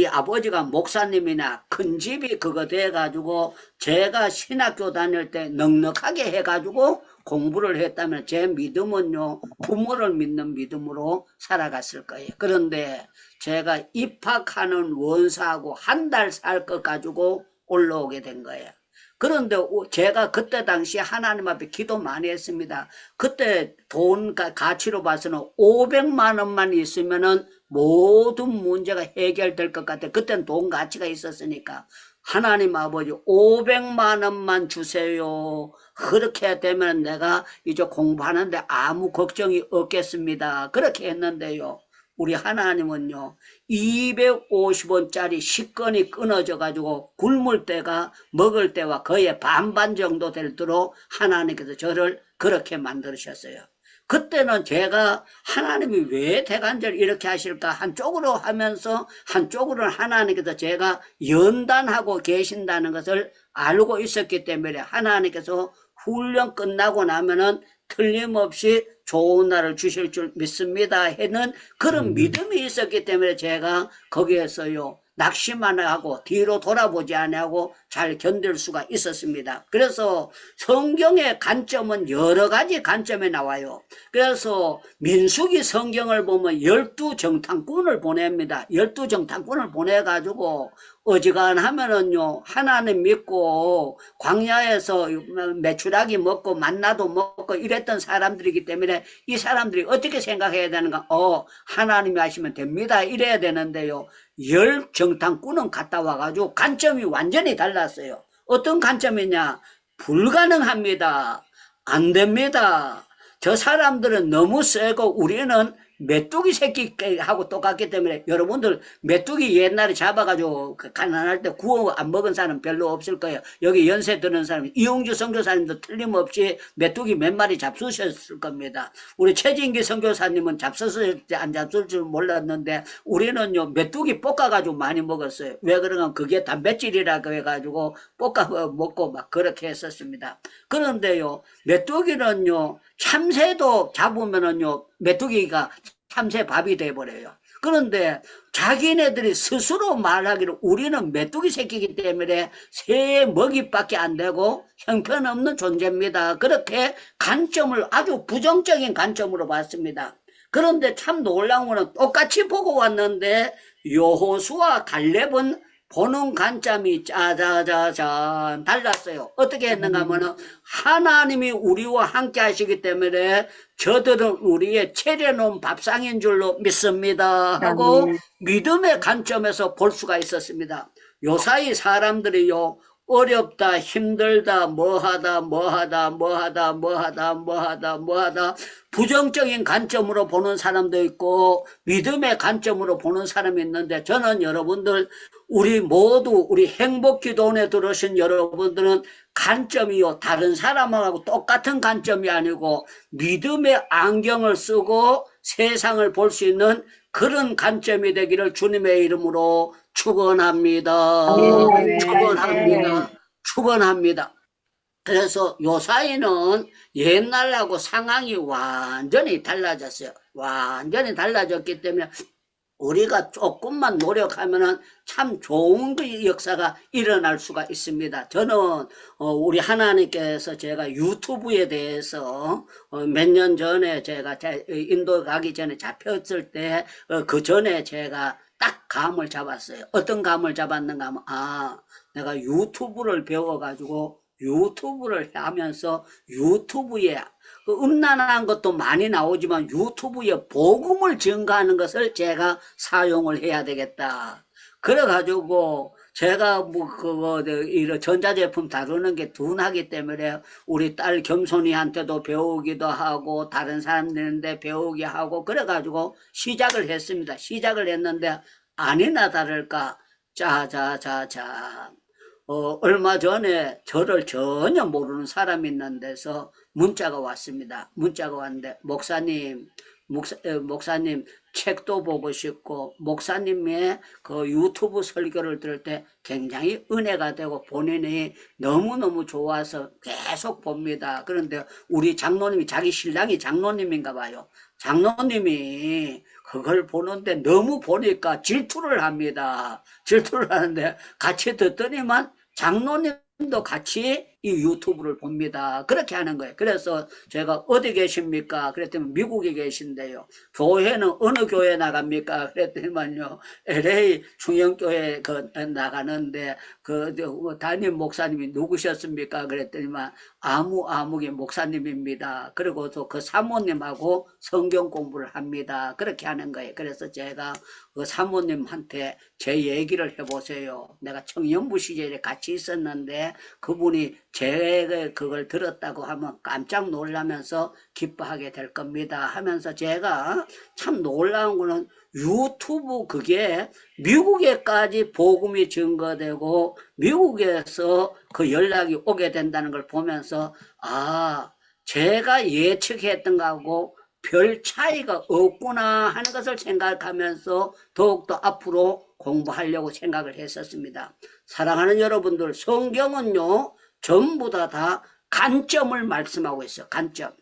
아버지가 목사님이나 큰 집이 그거 돼가지고 제가 신학교 다닐 때 넉넉하게 해가지고 공부를 했다면 제 믿음은요 부모를 믿는 믿음으로 살아갔을 거예요. 그런데 제가 입학하는 원사하고 한 달 살 것 가지고 올라오게 된 거예요. 그런데 제가 그때 당시 하나님 앞에 기도 많이 했습니다. 그때 돈 가치로 봐서는 500만 원만 있으면은 모든 문제가 해결될 것 같아요. 그때는 돈 가치가 있었으니까. 하나님 아버지 500만 원만 주세요. 그렇게 되면 내가 이제 공부하는데 아무 걱정이 없겠습니다. 그렇게 했는데요. 우리 하나님은요 250원짜리 식권이 끊어져 가지고 굶을 때가 먹을 때와 거의 반반 정도 되도록 하나님께서 저를 그렇게 만드셨어요. 그때는 제가 하나님이 왜 대간절 이렇게 하실까 한쪽으로 하면서 한쪽으로는 하나님께서 제가 연단하고 계신다는 것을 알고 있었기 때문에 하나님께서 훈련 끝나고 나면은 틀림없이 좋은 날을 주실 줄 믿습니다 했는 그런 믿음이 있었기 때문에 제가 거기에서요 낙심만 하고 뒤로 돌아보지 않고 잘 견딜 수가 있었습니다. 그래서 성경의 관점은 여러 가지 관점에 나와요. 그래서 민수기 성경을 보면 12정탐꾼을 보냅니다. 12정탐꾼을 보내가지고 어지간하면은요 하나님 믿고 광야에서 메추라기 먹고 만나도 먹고 이랬던 사람들이기 때문에 이 사람들이 어떻게 생각해야 되는가? 하나님이 하시면 됩니다 이래야 되는데요 10정탐꾼은 갔다 와가지고 관점이 완전히 달랐어요. 어떤 관점이냐? 불가능합니다. 안 됩니다. 저 사람들은 너무 세고 우리는 메뚜기 새끼하고 똑같기 때문에 여러분들 메뚜기 옛날에 잡아가지고 가난할 때 구워 안 먹은 사람 별로 없을 거예요. 여기 연세 드는 사람 이용주 선교사님도 틀림없이 메뚜기 몇 마리 잡수셨을 겁니다. 우리 최진기 선교사님은 잡수실지 안 잡수실 줄 몰랐는데 우리는요 메뚜기 볶아가지고 많이 먹었어요. 왜 그러면 그게 단백질이라고 해가지고 볶아 먹고 막 그렇게 했었습니다. 그런데요 메뚜기는요 참새도 잡으면은요 메뚜기가 참새 밥이 돼버려요. 그런데 자기네들이 스스로 말하기를 우리는 메뚜기 새끼이기 때문에 새의 먹이밖에 안 되고 형편없는 존재입니다. 그렇게 관점을 아주 부정적인 관점으로 봤습니다. 그런데 참 놀라운 거는 똑같이 보고 왔는데 여호수아 갈렙은 보는 관점이 짜자자잔 달랐어요. 어떻게 했는가 하면은 하나님이 우리와 함께 하시기 때문에 저들은 우리의 차려놓은 밥상인 줄로 믿습니다 하고 믿음의 관점에서 볼 수가 있었습니다. 요사이 사람들이요 어렵다, 힘들다, 뭐하다, 부정적인 관점으로 보는 사람도 있고, 믿음의 관점으로 보는 사람이 있는데, 저는 여러분들, 우리 모두, 우리 행복기도원에 들어오신 여러분들은 관점이요, 다른 사람하고 똑같은 관점이 아니고, 믿음의 안경을 쓰고 세상을 볼 수 있는 그런 관점이 되기를 주님의 이름으로 축원합니다. 아멘. 축원합니다. 축원합니다. 그래서 요사이는 옛날하고 상황이 완전히 달라졌어요. 완전히 달라졌기 때문에 우리가 조금만 노력하면은 참 좋은 그 역사가 일어날 수가 있습니다. 저는 우리 하나님께서 제가 유튜브에 대해서 몇 년 전에 제가 인도 가기 전에 잡혔을 때 그 전에 제가 딱 감을 잡았어요. 어떤 감을 잡았는가 하면 내가 유튜브를 배워가지고 유튜브를 하면서 유튜브에 음란한 것도 많이 나오지만 유튜브에 복음을 증가하는 것을 제가 사용을 해야 되겠다. 그래가지고 제가 이런 전자제품 다루는 게 둔하기 때문에 우리 딸 겸손이한테도 배우기도 하고 다른 사람들한테 배우게 하고 그래가지고 시작을 했습니다. 시작을 했는데 아니나 다를까 얼마 전에 저를 전혀 모르는 사람이 있는 데서 문자가 왔습니다. 문자가 왔는데 목사님 책도 보고 싶고 목사님의 그 유튜브 설교를 들을 때 굉장히 은혜가 되고 본인이 너무너무 좋아서 계속 봅니다. 그런데 우리 장로님이 자기 신랑이 장로님인가 봐요. 장로님이 그걸 보는데 너무 보니까 질투를 합니다. 질투를 하는데 같이 듣더니만 장로님도 같이 이 유튜브를 봅니다. 그렇게 하는 거예요. 그래서 제가 어디 계십니까? 그랬더니 미국에 계신데요. 교회는 어느 교회 나갑니까? 그랬더니만요. LA 중형교회 나가는데 담임 목사님이 누구셨습니까? 그랬더니만 아무개 목사님입니다. 그리고 또 그 사모님하고 성경 공부를 합니다. 그렇게 하는 거예요. 그래서 제가 그 사모님한테 제 얘기를 해보세요. 내가 청년부 시절에 같이 있었는데 그분이 제 그걸 들었다고 하면 깜짝 놀라면서 기뻐하게 될 겁니다 하면서 제가 참 놀라운 거는 유튜브 그게 미국에까지 복음이 증거되고 미국에서 그 연락이 오게 된다는 걸 보면서 제가 예측했던 거하고 별 차이가 없구나 하는 것을 생각하면서 더욱더 앞으로 공부하려고 생각을 했었습니다. 사랑하는 여러분들, 성경은요 전부 다 관점을 말씀하고 있어요. 관점.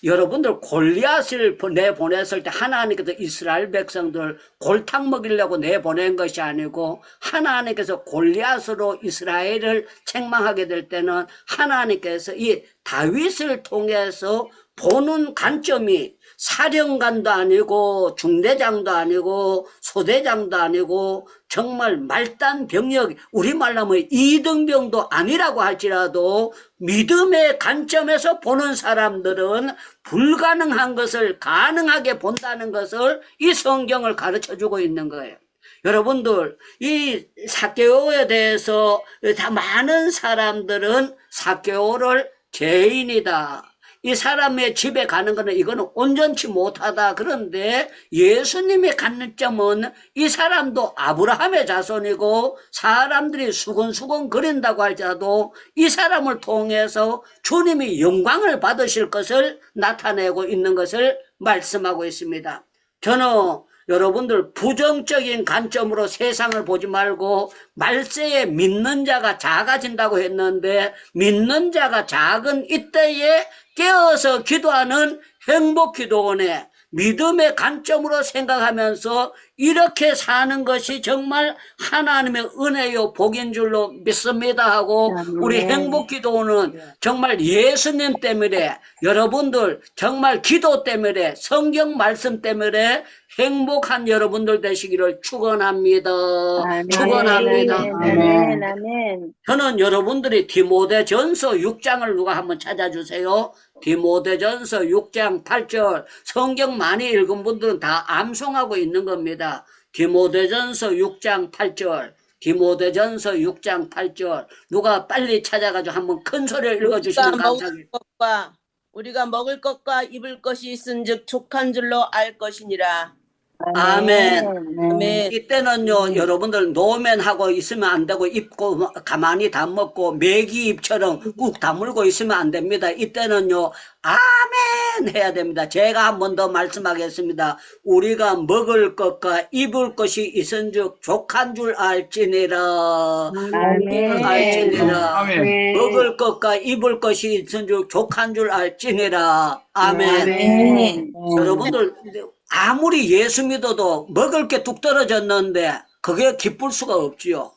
여러분들 골리앗을 내보냈을 때 하나님께서 이스라엘 백성들 골탕 먹이려고 내보낸 것이 아니고 하나님께서 골리앗으로 이스라엘을 책망하게 될 때는 하나님께서 이 다윗을 통해서 보는 관점이 사령관도 아니고 중대장도 아니고 소대장도 아니고 정말 말단 병력 우리말로 하면 이등병도 아니라고 할지라도 믿음의 관점에서 보는 사람들은 불가능한 것을 가능하게 본다는 것을 이 성경을 가르쳐주고 있는 거예요. 여러분들 이 삭개오에 대해서 다 많은 사람들은 삭개오를 죄인이다. 이 사람의 집에 가는 거는 이거는 온전치 못하다. 그런데 예수님의 관점은 이 사람도 아브라함의 자손이고 사람들이 수근수근 거린다고 할지라도 이 사람을 통해서 주님이 영광을 받으실 것을 나타내고 있는 것을 말씀하고 있습니다. 저는 여러분들 부정적인 관점으로 세상을 보지 말고 말세에 믿는 자가 작아진다고 했는데 믿는 자가 작은 이때에 깨어서 기도하는 행복기도원에 믿음의 관점으로 생각하면서 이렇게 사는 것이 정말 하나님의 은혜요 복인 줄로 믿습니다 하고 우리 행복기도원은 정말 예수님 때문에 여러분들 정말 기도 때문에 성경 말씀 때문에 행복한 여러분들 되시기를 축원합니다. 축원합니다. 아멘. 아멘. 저는 여러분들이 디모데전서 6장을 누가 한번 찾아주세요. 디모데전서 6장 8절 성경 많이 읽은 분들은 다 암송하고 있는 겁니다. 디모데전서 6장 8절 디모데전서 6장 8절. 누가 빨리 찾아가지고 한번 큰 소리를 읽어주시면 감사하겠습니다. 우리가 먹을 것과 입을 것이 있은즉 족한 줄로 알 것이니라. 아멘. 아멘. 이때는요, 여러분들 노면하고 있으면 안 되고, 입고 가만히 다 먹고, 메기입처럼 꾹 다물고 있으면 안 됩니다. 이때는요, 아멘 해야 됩니다. 제가 한 번 더 말씀하겠습니다. 우리가 먹을 것과 입을 것이 있은즉 족한 줄 알지니라. 아멘. 알지니라. 아멘. 먹을 것과 입을 것이 있은즉 족한 줄 알지니라. 아멘. 아멘. 여러분들 아무리 예수 믿어도 먹을 게 뚝 떨어졌는데 그게 기쁠 수가 없지요.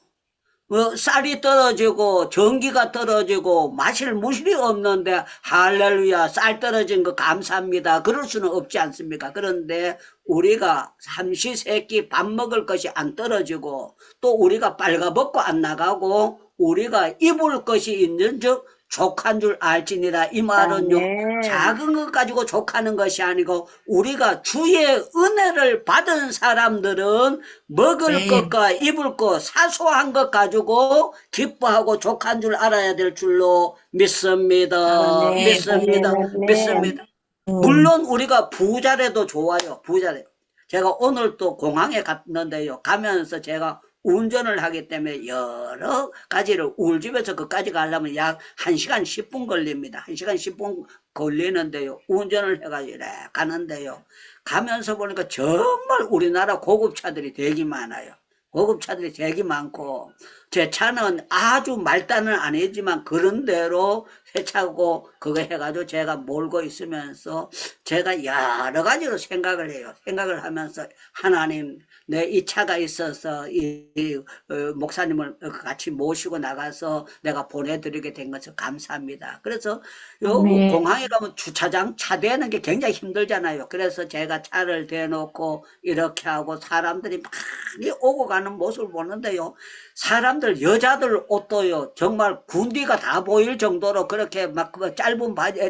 쌀이 떨어지고 전기가 떨어지고 마실 물이 없는데 할렐루야 쌀 떨어진 거 감사합니다. 그럴 수는 없지 않습니까? 그런데 우리가 삼시세끼 밥 먹을 것이 안 떨어지고 또 우리가 빨가벗고 안 나가고 우리가 입을 것이 있는즉 족한 줄 알지니라. 이 말은요, 작은 것 가지고 족하는 것이 아니고 우리가 주의 은혜를 받은 사람들은 먹을 것과 입을 것 사소한 것 가지고 기뻐하고 족한 줄 알아야 될 줄로 믿습니다. 믿습니다. 믿습니다. 물론 우리가 부자래도 좋아요. 부자래. 제가 오늘 또 공항에 갔는데요. 가면서 제가 운전을 하기 때문에 여러 가지를 울집에서 그까지 가려면 약 1시간 10분 걸립니다. 1시간 10분 걸리는데요. 운전을 해가지고 이래 가는데요. 가면서 보니까 정말 우리나라 고급차들이 되게 많아요. 고급차들이 되게 많고 제 차는 아주 말단은 아니지만 그런 대로 새 차고 그거 해가지고 제가 몰고 있으면서 제가 여러 가지로 생각을 해요. 생각을 하면서 하나님 내 이 차가 있어서 목사님을 같이 모시고 나가서 내가 보내드리게 된 것을 감사합니다. 그래서 요 공항에 가면 주차장 차 대는 게 굉장히 힘들잖아요. 그래서 제가 차를 대놓고 이렇게 하고 사람들이 많이 오고 가는 모습을 보는데요. 사람들 여자들 옷도요 정말 군디가 다 보일 정도로 그렇게 막 그 짧은 바지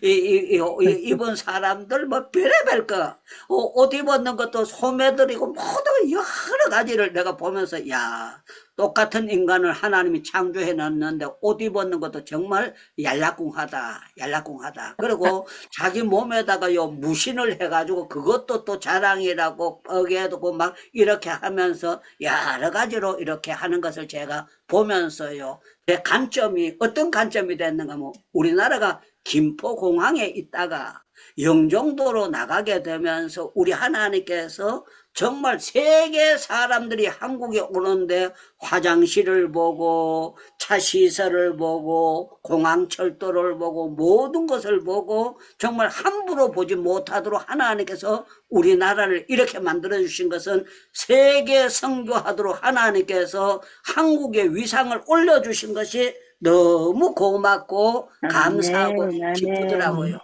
입은 사람들 뭐 별의별 거 옷 입었는 것도 소매들이고 모든 여러 가지를 내가 보면서 야 똑같은 인간을 하나님이 창조해 놨는데 옷 입었는 것도 정말 얄라꿍하다. 그리고 자기 몸에다가요 무신을 해가지고 그것도 또 자랑이라고 어게두고 막 이렇게 하면서 여러 가지로 이렇게 하는 것을 제가 보면서요 제 관점이 어떤 관점이 됐는가 하면 우리나라가 김포공항에 있다가 영종도로 나가게 되면서 우리 하나님께서 정말 세계 사람들이 한국에 오는데 화장실을 보고 차 시설을 보고 공항철도를 보고 모든 것을 보고 정말 함부로 보지 못하도록 하나님께서 우리나라를 이렇게 만들어 주신 것은 세계 선교하도록 하나님께서 한국의 위상을 올려주신 것이 너무 고맙고 감사하고 기쁘더라고요.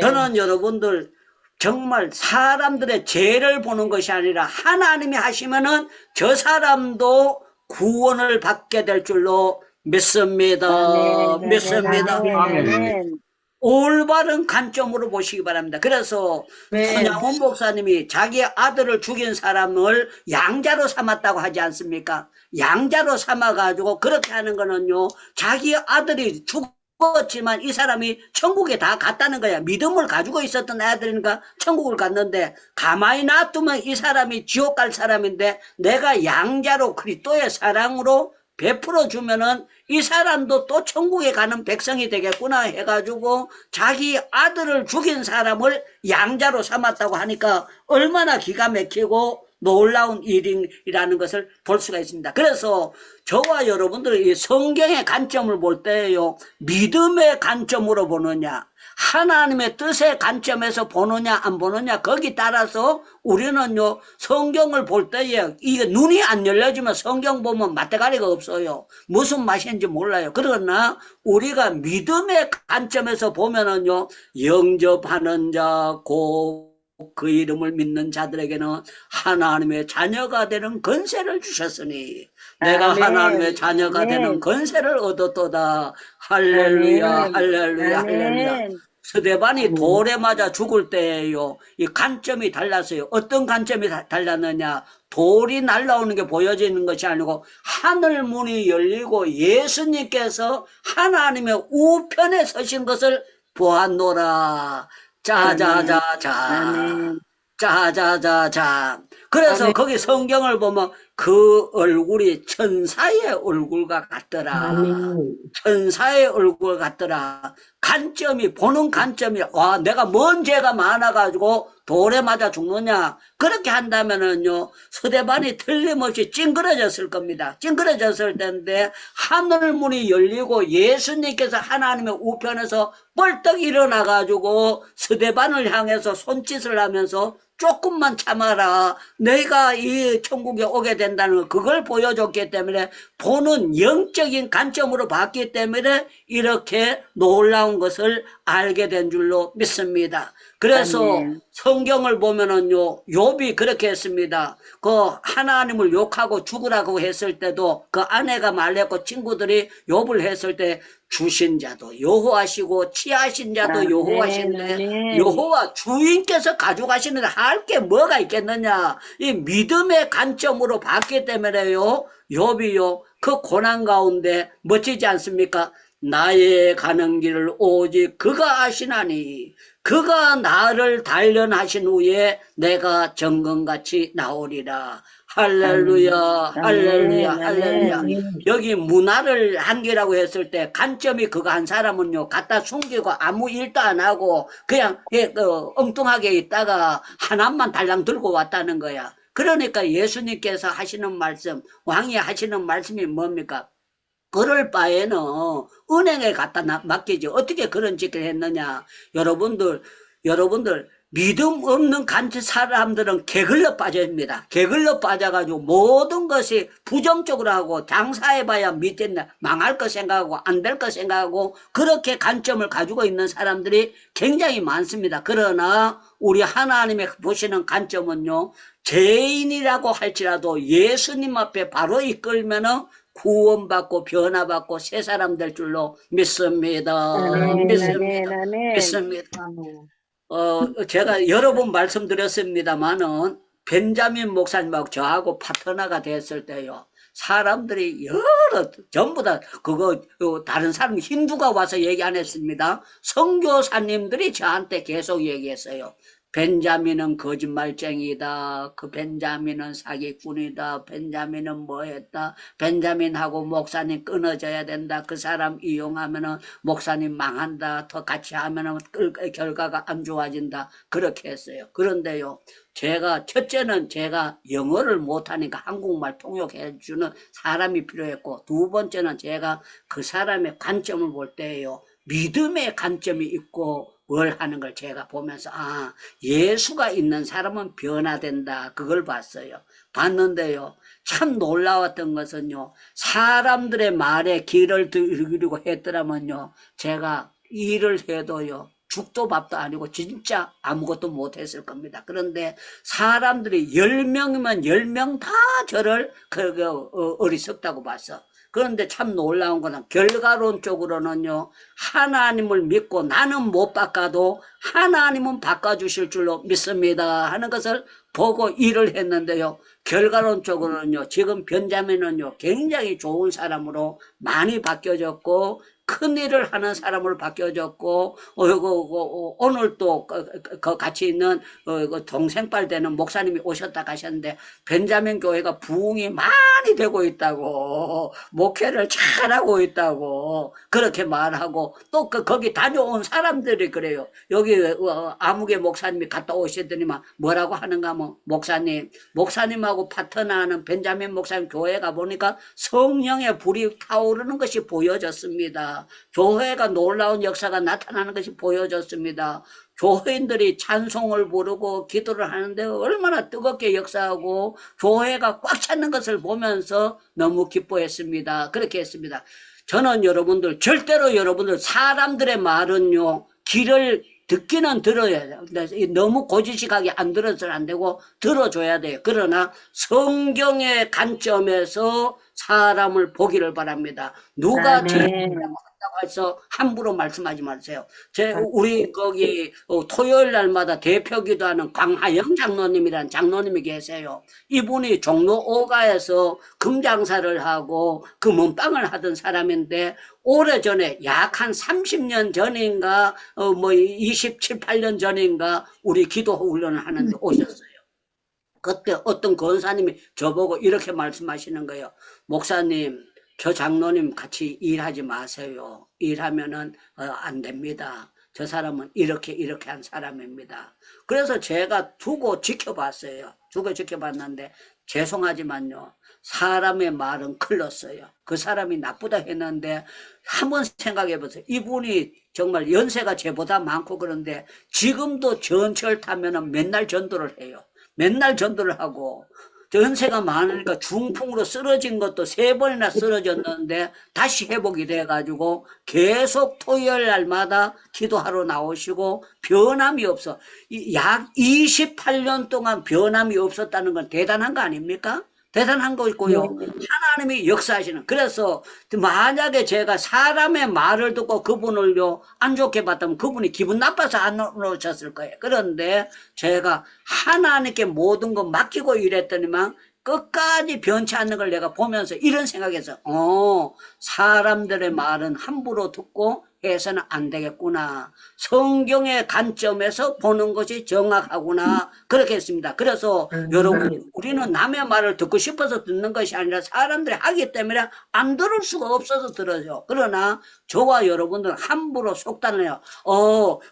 저는 여러분들 정말 사람들의 죄를 보는 것이 아니라 하나님이 하시면은 저 사람도 구원을 받게 될 줄로 믿습니다. 믿습니다. 올바른 관점으로 보시기 바랍니다. 그래서 손양원 목사님이 자기 아들을 죽인 사람을 양자로 삼았다고 하지 않습니까? 양자로 삼아가지고 그렇게 하는 거는요, 자기 아들이 죽었지만 이 사람이 천국에 다 갔다는 거야. 믿음을 가지고 있었던 아들이니까 천국을 갔는데 가만히 놔두면 이 사람이 지옥 갈 사람인데 내가 양자로 그리스도의 사랑으로 베풀어 주면은 이 사람도 또 천국에 가는 백성이 되겠구나 해가지고 자기 아들을 죽인 사람을 양자로 삼았다고 하니까 얼마나 기가 막히고 놀라운 일이라는 것을 볼 수가 있습니다. 그래서 저와 여러분들이 이 성경의 관점을 볼 때요, 믿음의 관점으로 보느냐, 하나님의 뜻의 관점에서 보느냐 안 보느냐 거기 따라서 우리는요 성경을 볼 때에 이게 눈이 안 열려지면 성경 보면 맛대가리가 없어요. 무슨 맛인지 몰라요. 그러나 우리가 믿음의 관점에서 보면은요 영접하는 자 그 이름을 믿는 자들에게는 하나님의 자녀가 되는 권세를 주셨으니 내가 하나님의 자녀가 되는 권세를 얻었도다. 할렐루야, 할렐루야, 할렐루야. 스데반이 돌에 맞아 죽을 때예요. 이 관점이 달랐어요. 어떤 관점이 달랐느냐? 돌이 날아오는 게 보여지는 것이 아니고 하늘 문이 열리고 예수님께서 하나님의 우편에 서신 것을 보았노라. 자자자자. 아멘. 자자자자. 그래서 거기 성경을 보면 그 얼굴이 천사의 얼굴과 같더라. 아멘. 천사의 얼굴 같더라. 관점이, 보는 관점이, 와, 내가 뭔 죄가 많아가지고 돌에 맞아 죽느냐. 그렇게 한다면은요, 스데반이 틀림없이 찡그러졌을 겁니다. 찡그러졌을 텐데, 하늘문이 열리고 예수님께서 하나님의 우편에서 벌떡 일어나가지고 스데반을 향해서 손짓을 하면서 조금만 참아라. 내가 이 천국에 오게 된다는 걸 그걸 보여줬기 때문에 보는 영적인 관점으로 봤기 때문에 이렇게 놀라운 것을 알게 된 줄로 믿습니다. 그래서 아멘. 성경을 보면은요, 욥이 그렇게 했습니다. 그 하나님을 욕하고 죽으라고 했을 때도 그 아내가 말했고 친구들이 욥을 했을 때 주신 자도 여호와시고 취하신 자도 아멘. 여호와신데 아멘. 여호와 주인께서 가져가시는데 할 게 뭐가 있겠느냐. 이 믿음의 관점으로 봤기 때문에요, 욥이요 그 고난 가운데 멋지지 않습니까? 나의 가는 길을 오직 그가 아시나니 그가 나를 단련하신 후에 내가 정금같이 나오리라. 할렐루야, 할렐루야, 아멘. 할렐루야. 아멘. 여기 문화를 한계라고 했을 때 관점이 그거 한 사람은요, 갖다 숨기고 아무 일도 안 하고 그냥 엉뚱하게 있다가 하나만 달랑 들고 왔다는 거야. 그러니까 예수님께서 하시는 말씀, 왕이 하시는 말씀이 뭡니까? 그럴 바에는 은행에 갖다 맡기지. 어떻게 그런 짓을 했느냐. 여러분들 믿음 없는 간치 사람들은 게을러 빠집니다. 게을러 빠져가지고 모든 것이 부정적으로 하고 장사해봐야 밑에 망할 거 생각하고 안 될 거 생각하고 그렇게 관점을 가지고 있는 사람들이 굉장히 많습니다. 그러나 우리 하나님의 보시는 관점은요, 죄인이라고 할지라도 예수님 앞에 바로 이끌면은 구원받고 변화받고 새 사람 될 줄로 믿습니다. 아멘. 믿습니다. 아멘. 아멘. 믿습니다. 제가 여러 번 말씀드렸습니다만은 벤자민 목사님하고 저하고 파트너가 됐을 때요, 사람들이 전부 다 다른 사람 힌두가 와서 얘기 안 했습니다. 선교사님들이 저한테 계속 얘기했어요. 벤자민은 거짓말쟁이다. 그 벤자민은 사기꾼이다. 벤자민은 뭐 했다. 벤자민하고 목사님 끊어져야 된다. 그 사람 이용하면은 목사님 망한다. 더 같이 하면은 결과가 안 좋아진다. 그렇게 했어요. 그런데요, 첫째는 제가 영어를 못하니까 한국말 통역해주는 사람이 필요했고, 두 번째는 제가 그 사람의 관점을 볼 때요, 믿음의 관점이 있고, 뭘 하는 걸 제가 보면서, 예수가 있는 사람은 변화된다. 그걸 봤어요. 봤는데요, 참 놀라웠던 것은요, 사람들의 말에 귀를 들이고 했더라면요, 제가 일을 해도요, 죽도 밥도 아니고 진짜 아무것도 못했을 겁니다. 그런데 사람들이 10명이면 10명 다 저를 어리석다고 봤어. 그런데 참 놀라운 거는 결과론적으로는요, 하나님을 믿고 나는 못 바꿔도 하나님은 바꿔주실 줄로 믿습니다 하는 것을 보고 일을 했는데요, 결과론적으로는요, 지금 벤자민은요 굉장히 좋은 사람으로 많이 바뀌어졌고 큰 일을 하는 사람으로 바뀌어졌고, 오늘 또 같이 있는 동생빨 되는 목사님이 오셨다 가셨는데 벤자민 교회가 부흥이 많이 되고 있다고, 목회를 잘하고 있다고 그렇게 말하고, 또 거기 다녀온 사람들이 그래요. 여기 아무개 목사님이 갔다 오시더니만 뭐라고 하는가 하면, 목사님하고 파트너하는 벤자민 목사님 교회 가보니까 성령의 불이 타오르는 것이 보여졌습니다. 교회가 놀라운 역사가 나타나는 것이 보여졌습니다. 교회인들이 찬송을 부르고 기도를 하는데 얼마나 뜨겁게 역사하고 교회가 꽉 찼는 것을 보면서 너무 기뻐했습니다. 그렇게 했습니다. 저는 여러분들, 절대로 여러분들 사람들의 말은요, 귀를 듣기는 들어야 돼요. 너무 고지식하게 안 들어서는 안 되고 들어줘야 돼요. 그러나 성경의 관점에서 사람을 보기를 바랍니다. 누가 죄인이라고 해서 함부로 말씀하지 마세요. 우리 거기 토요일 날마다 대표 기도하는 광하영 장로님이라는 장로님이 계세요. 이분이 종로 5가에서 금장사를 하고 금은방을 하던 사람인데 오래전에 약 한 30년 전인가 27, 8년 전인가 우리 기도 훈련을 하는데 오셨어요. 그때 어떤 권사님이 저보고 이렇게 말씀하시는 거예요. 목사님, 저 장로님 같이 일하지 마세요. 일하면은 안 됩니다. 저 사람은 이렇게 한 사람입니다. 그래서 제가 두고 지켜봤어요. 두고 지켜봤는데 죄송하지만요. 사람의 말은 클렀어요. 그 사람이 나쁘다 했는데 한번 생각해 보세요. 이분이 정말 연세가 저보다 많고 그런데 지금도 전철 타면은 맨날 전도를 해요. 맨날 전도를 하고 연세가 많으니까 중풍으로 쓰러진 것도 3번이나 쓰러졌는데 다시 회복이 돼가지고 계속 토요일 날마다 기도하러 나오시고 변함이 없어. 약 28년 동안 변함이 없었다는 건 대단한 거 아닙니까? 대단한 거 있고요. 하나님이 역사하시는. 그래서 만약에 제가 사람의 말을 듣고 그분을요 안 좋게 봤다면 그분이 기분 나빠서 안 오셨을 거예요. 그런데 제가 하나님께 모든 거 맡기고 이랬더니만 끝까지 변치 않는 걸 내가 보면서 이런 생각에서 사람들의 말은 함부로 듣고 해서는 안 되겠구나. 성경의 관점에서 보는 것이 정확하구나. 그렇게 했습니다. 그래서 여러분, 우리는 남의 말을 듣고 싶어서 듣는 것이 아니라 사람들이 하기 때문에 안 들을 수가 없어서 들어요. 그러나 저와 여러분들은 함부로 속단을 해요.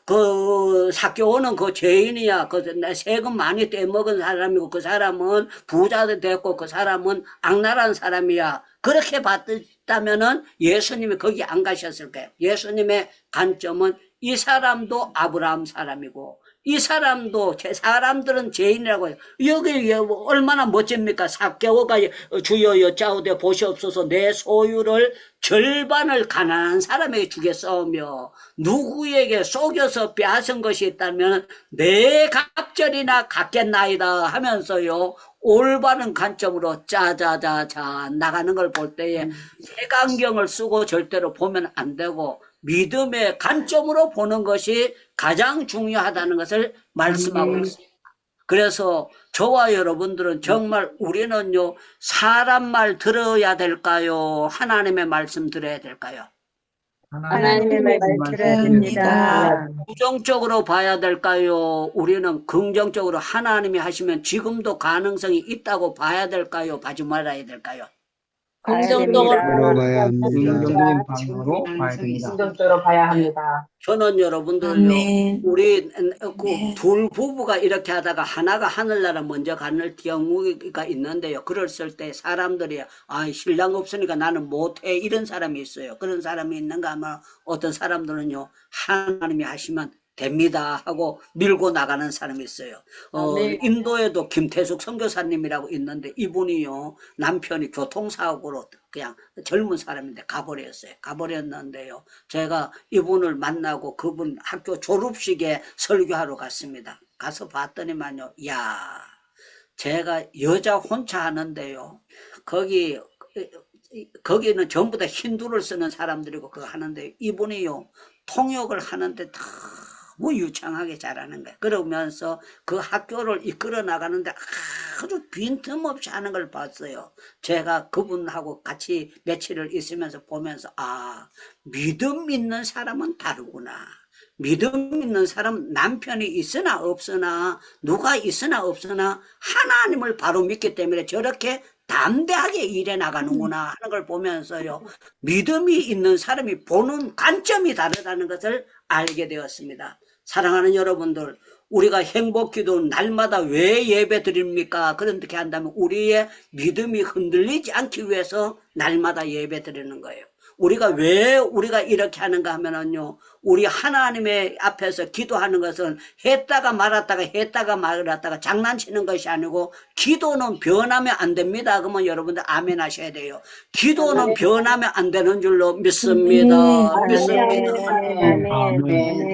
그 사교원은 그 죄인이야. 그 세금 많이 떼먹은 사람이고 그 사람은 부자도 됐고 그 사람은 악랄한 사람이야. 그렇게 봤다면은 예수님이 거기 안 가셨을 거예요. 예수님의 관점은 이 사람도 아브라함 사람이고 이 사람도 사람들은 죄인이라고 해요. 여기 얼마나 멋집니까? 삭개오가 주여 여짜오되 보시옵소서 내 소유를 절반을 가난한 사람에게 주겠사오며 누구에게 속여서 빼앗은 것이 있다면 내 갑절이나 갖겠나이다 하면서요. 올바른 관점으로 짜자자자 나가는 걸 볼 때에 색안경을 쓰고 절대로 보면 안 되고 믿음의 관점으로 보는 것이 가장 중요하다는 것을 말씀하고 있습니다. 그래서 저와 여러분들은 정말 우리는요 사람 말 들어야 될까요? 하나님의 말씀 들어야 될까요? 하나님의 말씀 들어야 됩니다. 부정적으로 봐야 될까요? 우리는 긍정적으로 하나님이 하시면 지금도 가능성이 있다고 봐야 될까요? 봐지 말아야 될까요? 긍정적으로 들어봐야 합니다. 긍정적인 방향으로 봐야 됩니다. 긍정적으로 봐야 합니다. 저는 여러분들요, 우리 둘 부부가 이렇게 하다가 하나가 하늘나라 먼저 가는 경우가 있는데요. 그랬을 때 사람들이 신랑 없으니까 나는 못해 이런 사람이 있어요. 그런 사람이 있는가 하면 어떤 사람들은요 하나님이 하시면 됩니다 하고 밀고 나가는 사람이 있어요. 인도에도 김태숙 선교사님이라고 있는데 이분이요 남편이 교통사고로 그냥 젊은 사람인데 가버렸는데요. 제가 이분을 만나고 그분 학교 졸업식에 설교하러 갔습니다. 가서 봤더니만요, 제가 여자 혼자 하는데요. 거기는 전부 다 힌두를 쓰는 사람들이고 그거 하는데 이분이요 통역을 하는데 너무 유창하게 잘하는 거예요. 그러면서 그 학교를 이끌어 나가는데 아주 빈틈없이 하는 걸 봤어요. 제가 그분하고 같이 며칠을 있으면서 보면서 믿음 있는 사람은 다르구나. 믿음 있는 사람은 남편이 있으나 없으나 누가 있으나 없으나 하나님을 바로 믿기 때문에 저렇게 담대하게 일해 나가는구나 하는 걸 보면서요. 믿음이 있는 사람이 보는 관점이 다르다는 것을 알게 되었습니다. 사랑하는 여러분들, 우리가 행복기도 날마다 왜 예배 드립니까? 그렇게 한다면 우리의 믿음이 흔들리지 않기 위해서 날마다 예배 드리는 거예요. 우리가 왜 이렇게 하는가 하면은요, 우리 하나님의 앞에서 기도하는 것은 했다가 말았다가 장난치는 것이 아니고 기도는 변하면 안 됩니다. 그러면 여러분들 아멘 하셔야 돼요. 기도는 변하면 안 되는 줄로 믿습니다.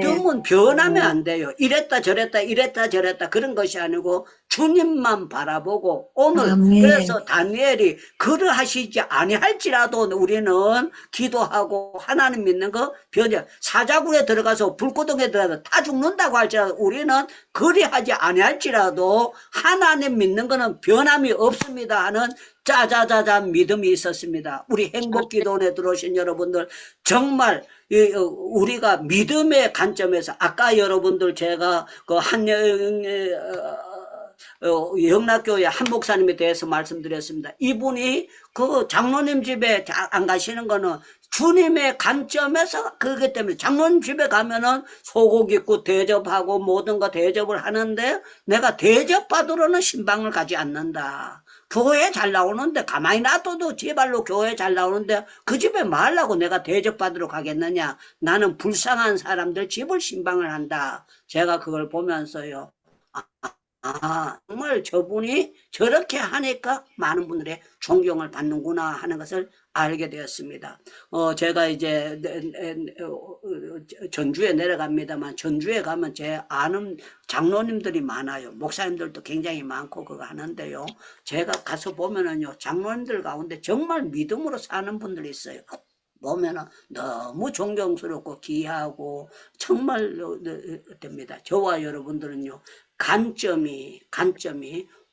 믿음은 변하면 안 돼요. 이랬다 저랬다 그런 것이 아니고 주님만 바라보고 오늘 그래서 다니엘이 그러하시지 아니할지라도 우리는 기도하고 하나님 믿는 거 변해. 사자굴에 들어가서 불구덩이에 들어가서 다 죽는다고 할지라도 우리는 그리하지 아니할지라도 하나님 믿는 거는 변함이 없습니다 하는 짜자자자 믿음이 있었습니다. 우리 행복기도원에 들어오신 여러분들 정말 우리가 믿음의 관점에서 아까 여러분들 제가 그 영락교회 한 목사님에 대해서 말씀드렸습니다. 이분이 그 장로님 집에 안 가시는 거는 주님의 관점에서 그렇기 때문에 장로님 집에 가면은 소고기국 대접하고 모든 거 대접을 하는데 내가 대접받으러는 신방을 가지 않는다. 교회 잘 나오는데 가만히 놔둬도 제발로 교회 잘 나오는데 그 집에 뭐 하려고 내가 대접받으러 가겠느냐. 나는 불쌍한 사람들 집을 신방을 한다. 제가 그걸 보면서요. 정말 저분이 저렇게 하니까 많은 분들의 존경을 받는구나 하는 것을 알게 되었습니다. 제가 이제 전주에 내려갑니다만 전주에 가면 제 아는 장로님들이 많아요. 목사님들도 굉장히 많고 그거 하는데요. 제가 가서 보면은요, 장로님들 가운데 정말 믿음으로 사는 분들이 있어요. 보면은 너무 존경스럽고 귀하고 정말 됩니다. 저와 여러분들은요, 관점이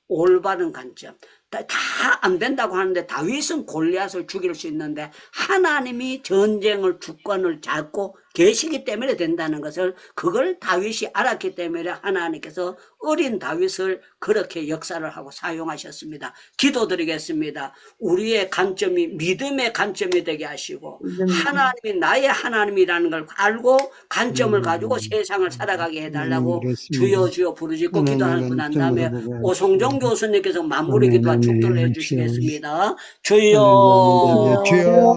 올바른 관점. 다 안 된다고 하는데 다윗은 골리앗을 죽일 수 있는데 하나님이 전쟁을 주권을 잡고 계시기 때문에 된다는 것을 그걸 다윗이 알았기 때문에 하나님께서 어린 다윗을 그렇게 역사를 하고 사용하셨습니다. 기도드리겠습니다. 우리의 관점이 믿음의 관점이 되게 하시고 하나님이 나의 하나님이라는 걸 알고 관점을 가지고 세상을 살아가게 해달라고 주여 주여 부르짖고 기도하고 난 다음에 오성종 교수님께서 마무리 기도와 축도를 해주시겠습니다. 주여 주여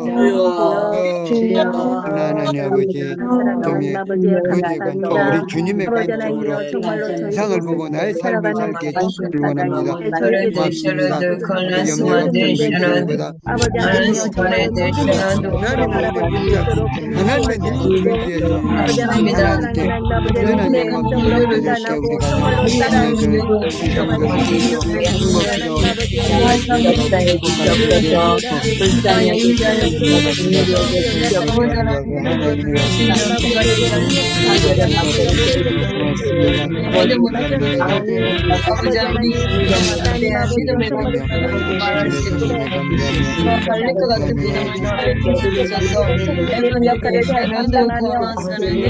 하나님 아버지 우리 주님의 관점으로 세상을 보고 나의 삶을 살게 해주시길 원합니다. 고맙습니다. 염려보다 하나님의 능력을 위해서 하나님께 하나님의 감사를 드리시게 달릴 것 같은 믿음을 주셔서 앨범 역할을 잘 감당하며 하나님 아버지와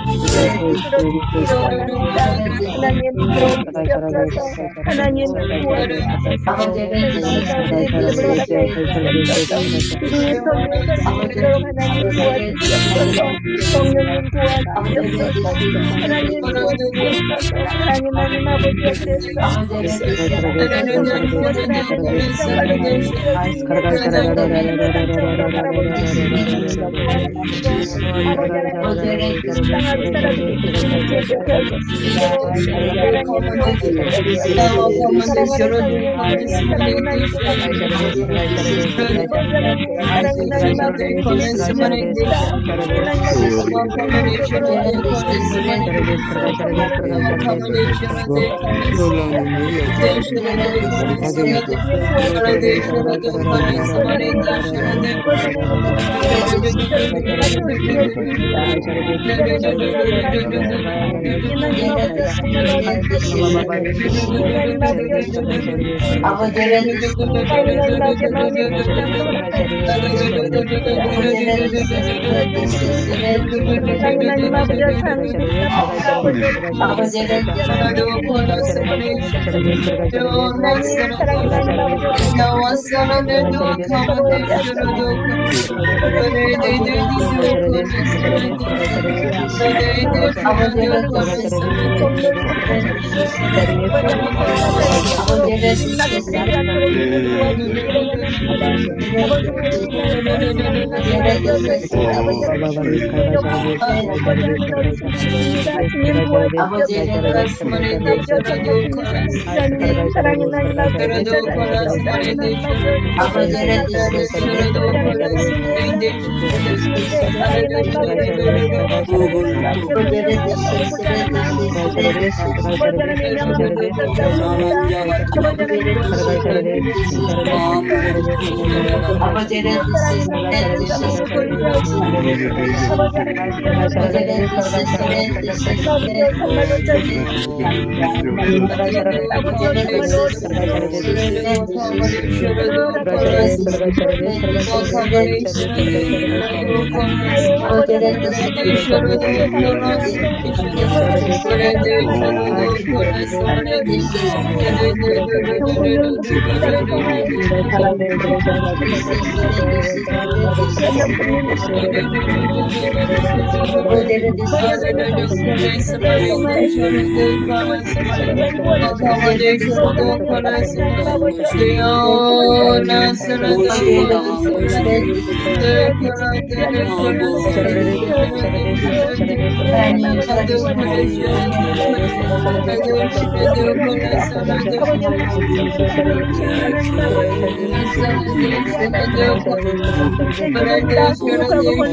원합니다. 하나님 도와주시옵소서. 하나님 도와주시옵소서. 기둥의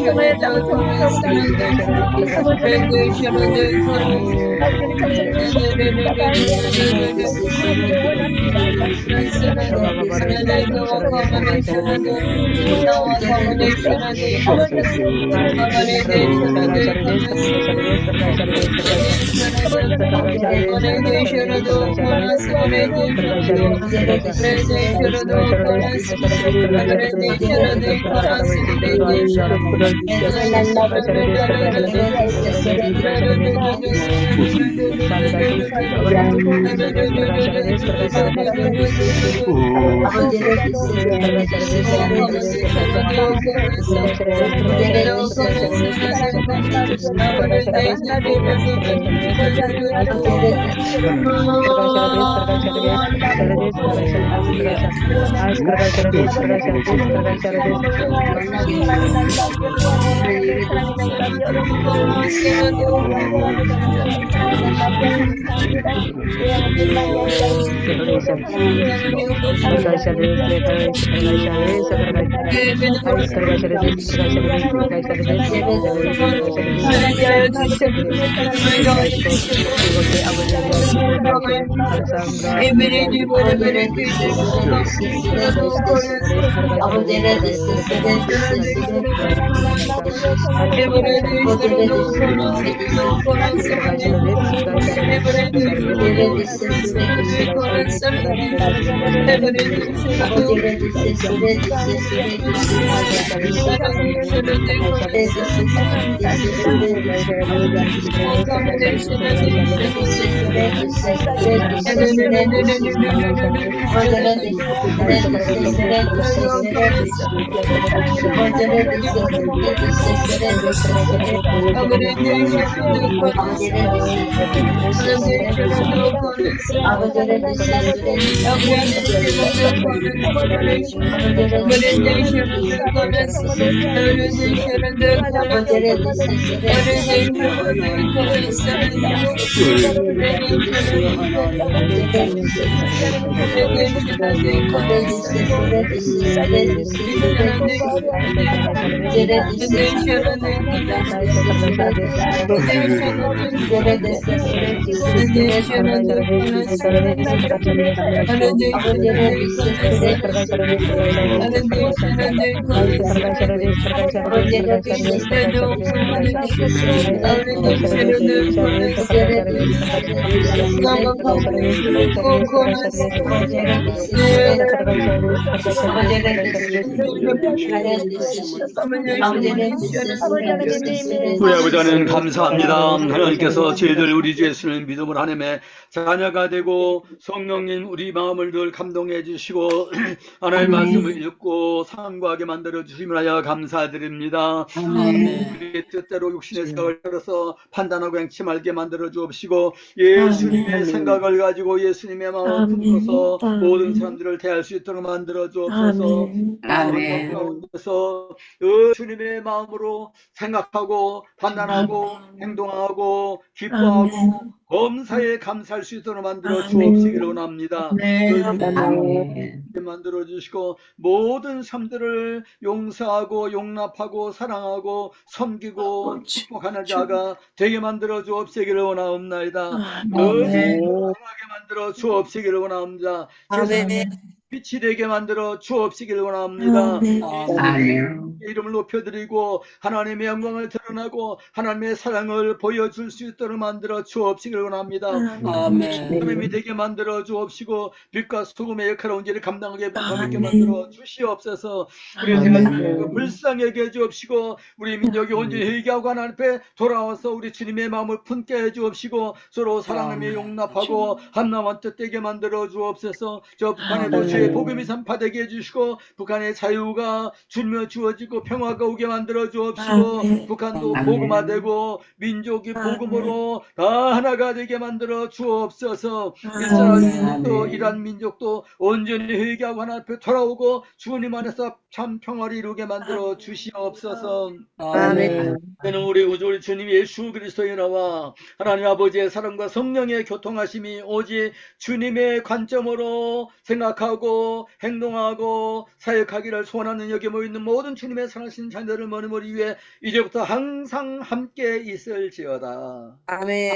손에서 나오도록 하나님 도와주시옵소서. 성령님 도와주시옵소서. 하나님 도와주시옵소서. 하나님 아버지 앞에서 우리 아버지 하나님 감사합니다. 하나님께서 저희들 우리 주 예수를 믿음으로 하나님의 자녀가 되고 성령님 우리 마음을 늘 감동해 주시고 하나님의 말씀을 읽고 상고하게 만들어 주심을 하여 감사드립니다. 우리의 뜻대로 육신의 생각을 따라서 판단하고 행치 말게 만들어 주옵시고 예수님의 생각을 가지고 예수님의 마음을 품고서 모든 사람들을 대할 수 있도록 만들어 주옵소서. 가운데서 주님의 마음으로 생각하고 판단하고 행동하고 기뻐하고 범사에 감사할 수 있도록 만들어 주옵시기를 원합니다. 만들어 주시고 모든 삶들을 용서하고 용납하고 사랑하고 섬기고 축복하는 자가 되게 만들어 주옵시기를 원하옵나이다. 사랑하게 만들어 주옵시기를 원합니다. 빛이 되게 만들어 주옵시기를 원합니다. 이름을 높여드리고 하나님의 영광을 드러나고 하나님의 사랑을 보여줄 수 있도록 만들어 주옵시기를 원합니다. 하나님이 되게 만들어 주옵시고 빛과 소금의 역할을 온전히 감당하게 만들어 주시옵소서. 우리 대한민국 불쌍하게 해주옵시고 우리 민족이 온전히 회개하고 하나님 앞에 돌아와서 우리 주님의 마음을 품게 해주옵시고 서로 사랑하며 용납하고 한나만 뜻되게 만들어 주옵소서. 저 북한의 도시에 복음이 선파되게 해주시고 북한의 자유가 주어지고 평화가 오게 만들어 주옵시고 북한도 복음화되고 민족이 복음으로 다 하나가 되게 만들어 주옵소서. 이스라엘도 이란 민족도 온전히 회개하고 하나님 앞에 돌아오고 주님 안에서 참 평화를 이루게 만들어 주시옵소서. 저는 우리 구주 우리 주님 예수 그리스도의 나와 하나님 아버지의 사랑과 성령의 교통하심이 오직 주님의 관점으로 생각하고 행동하고 사역하기를 소원하는 여기 모여있는 모든 주님의 사랑하신 자녀들 머리 위에 이제부터 항상 함께 있을지어다. 아멘.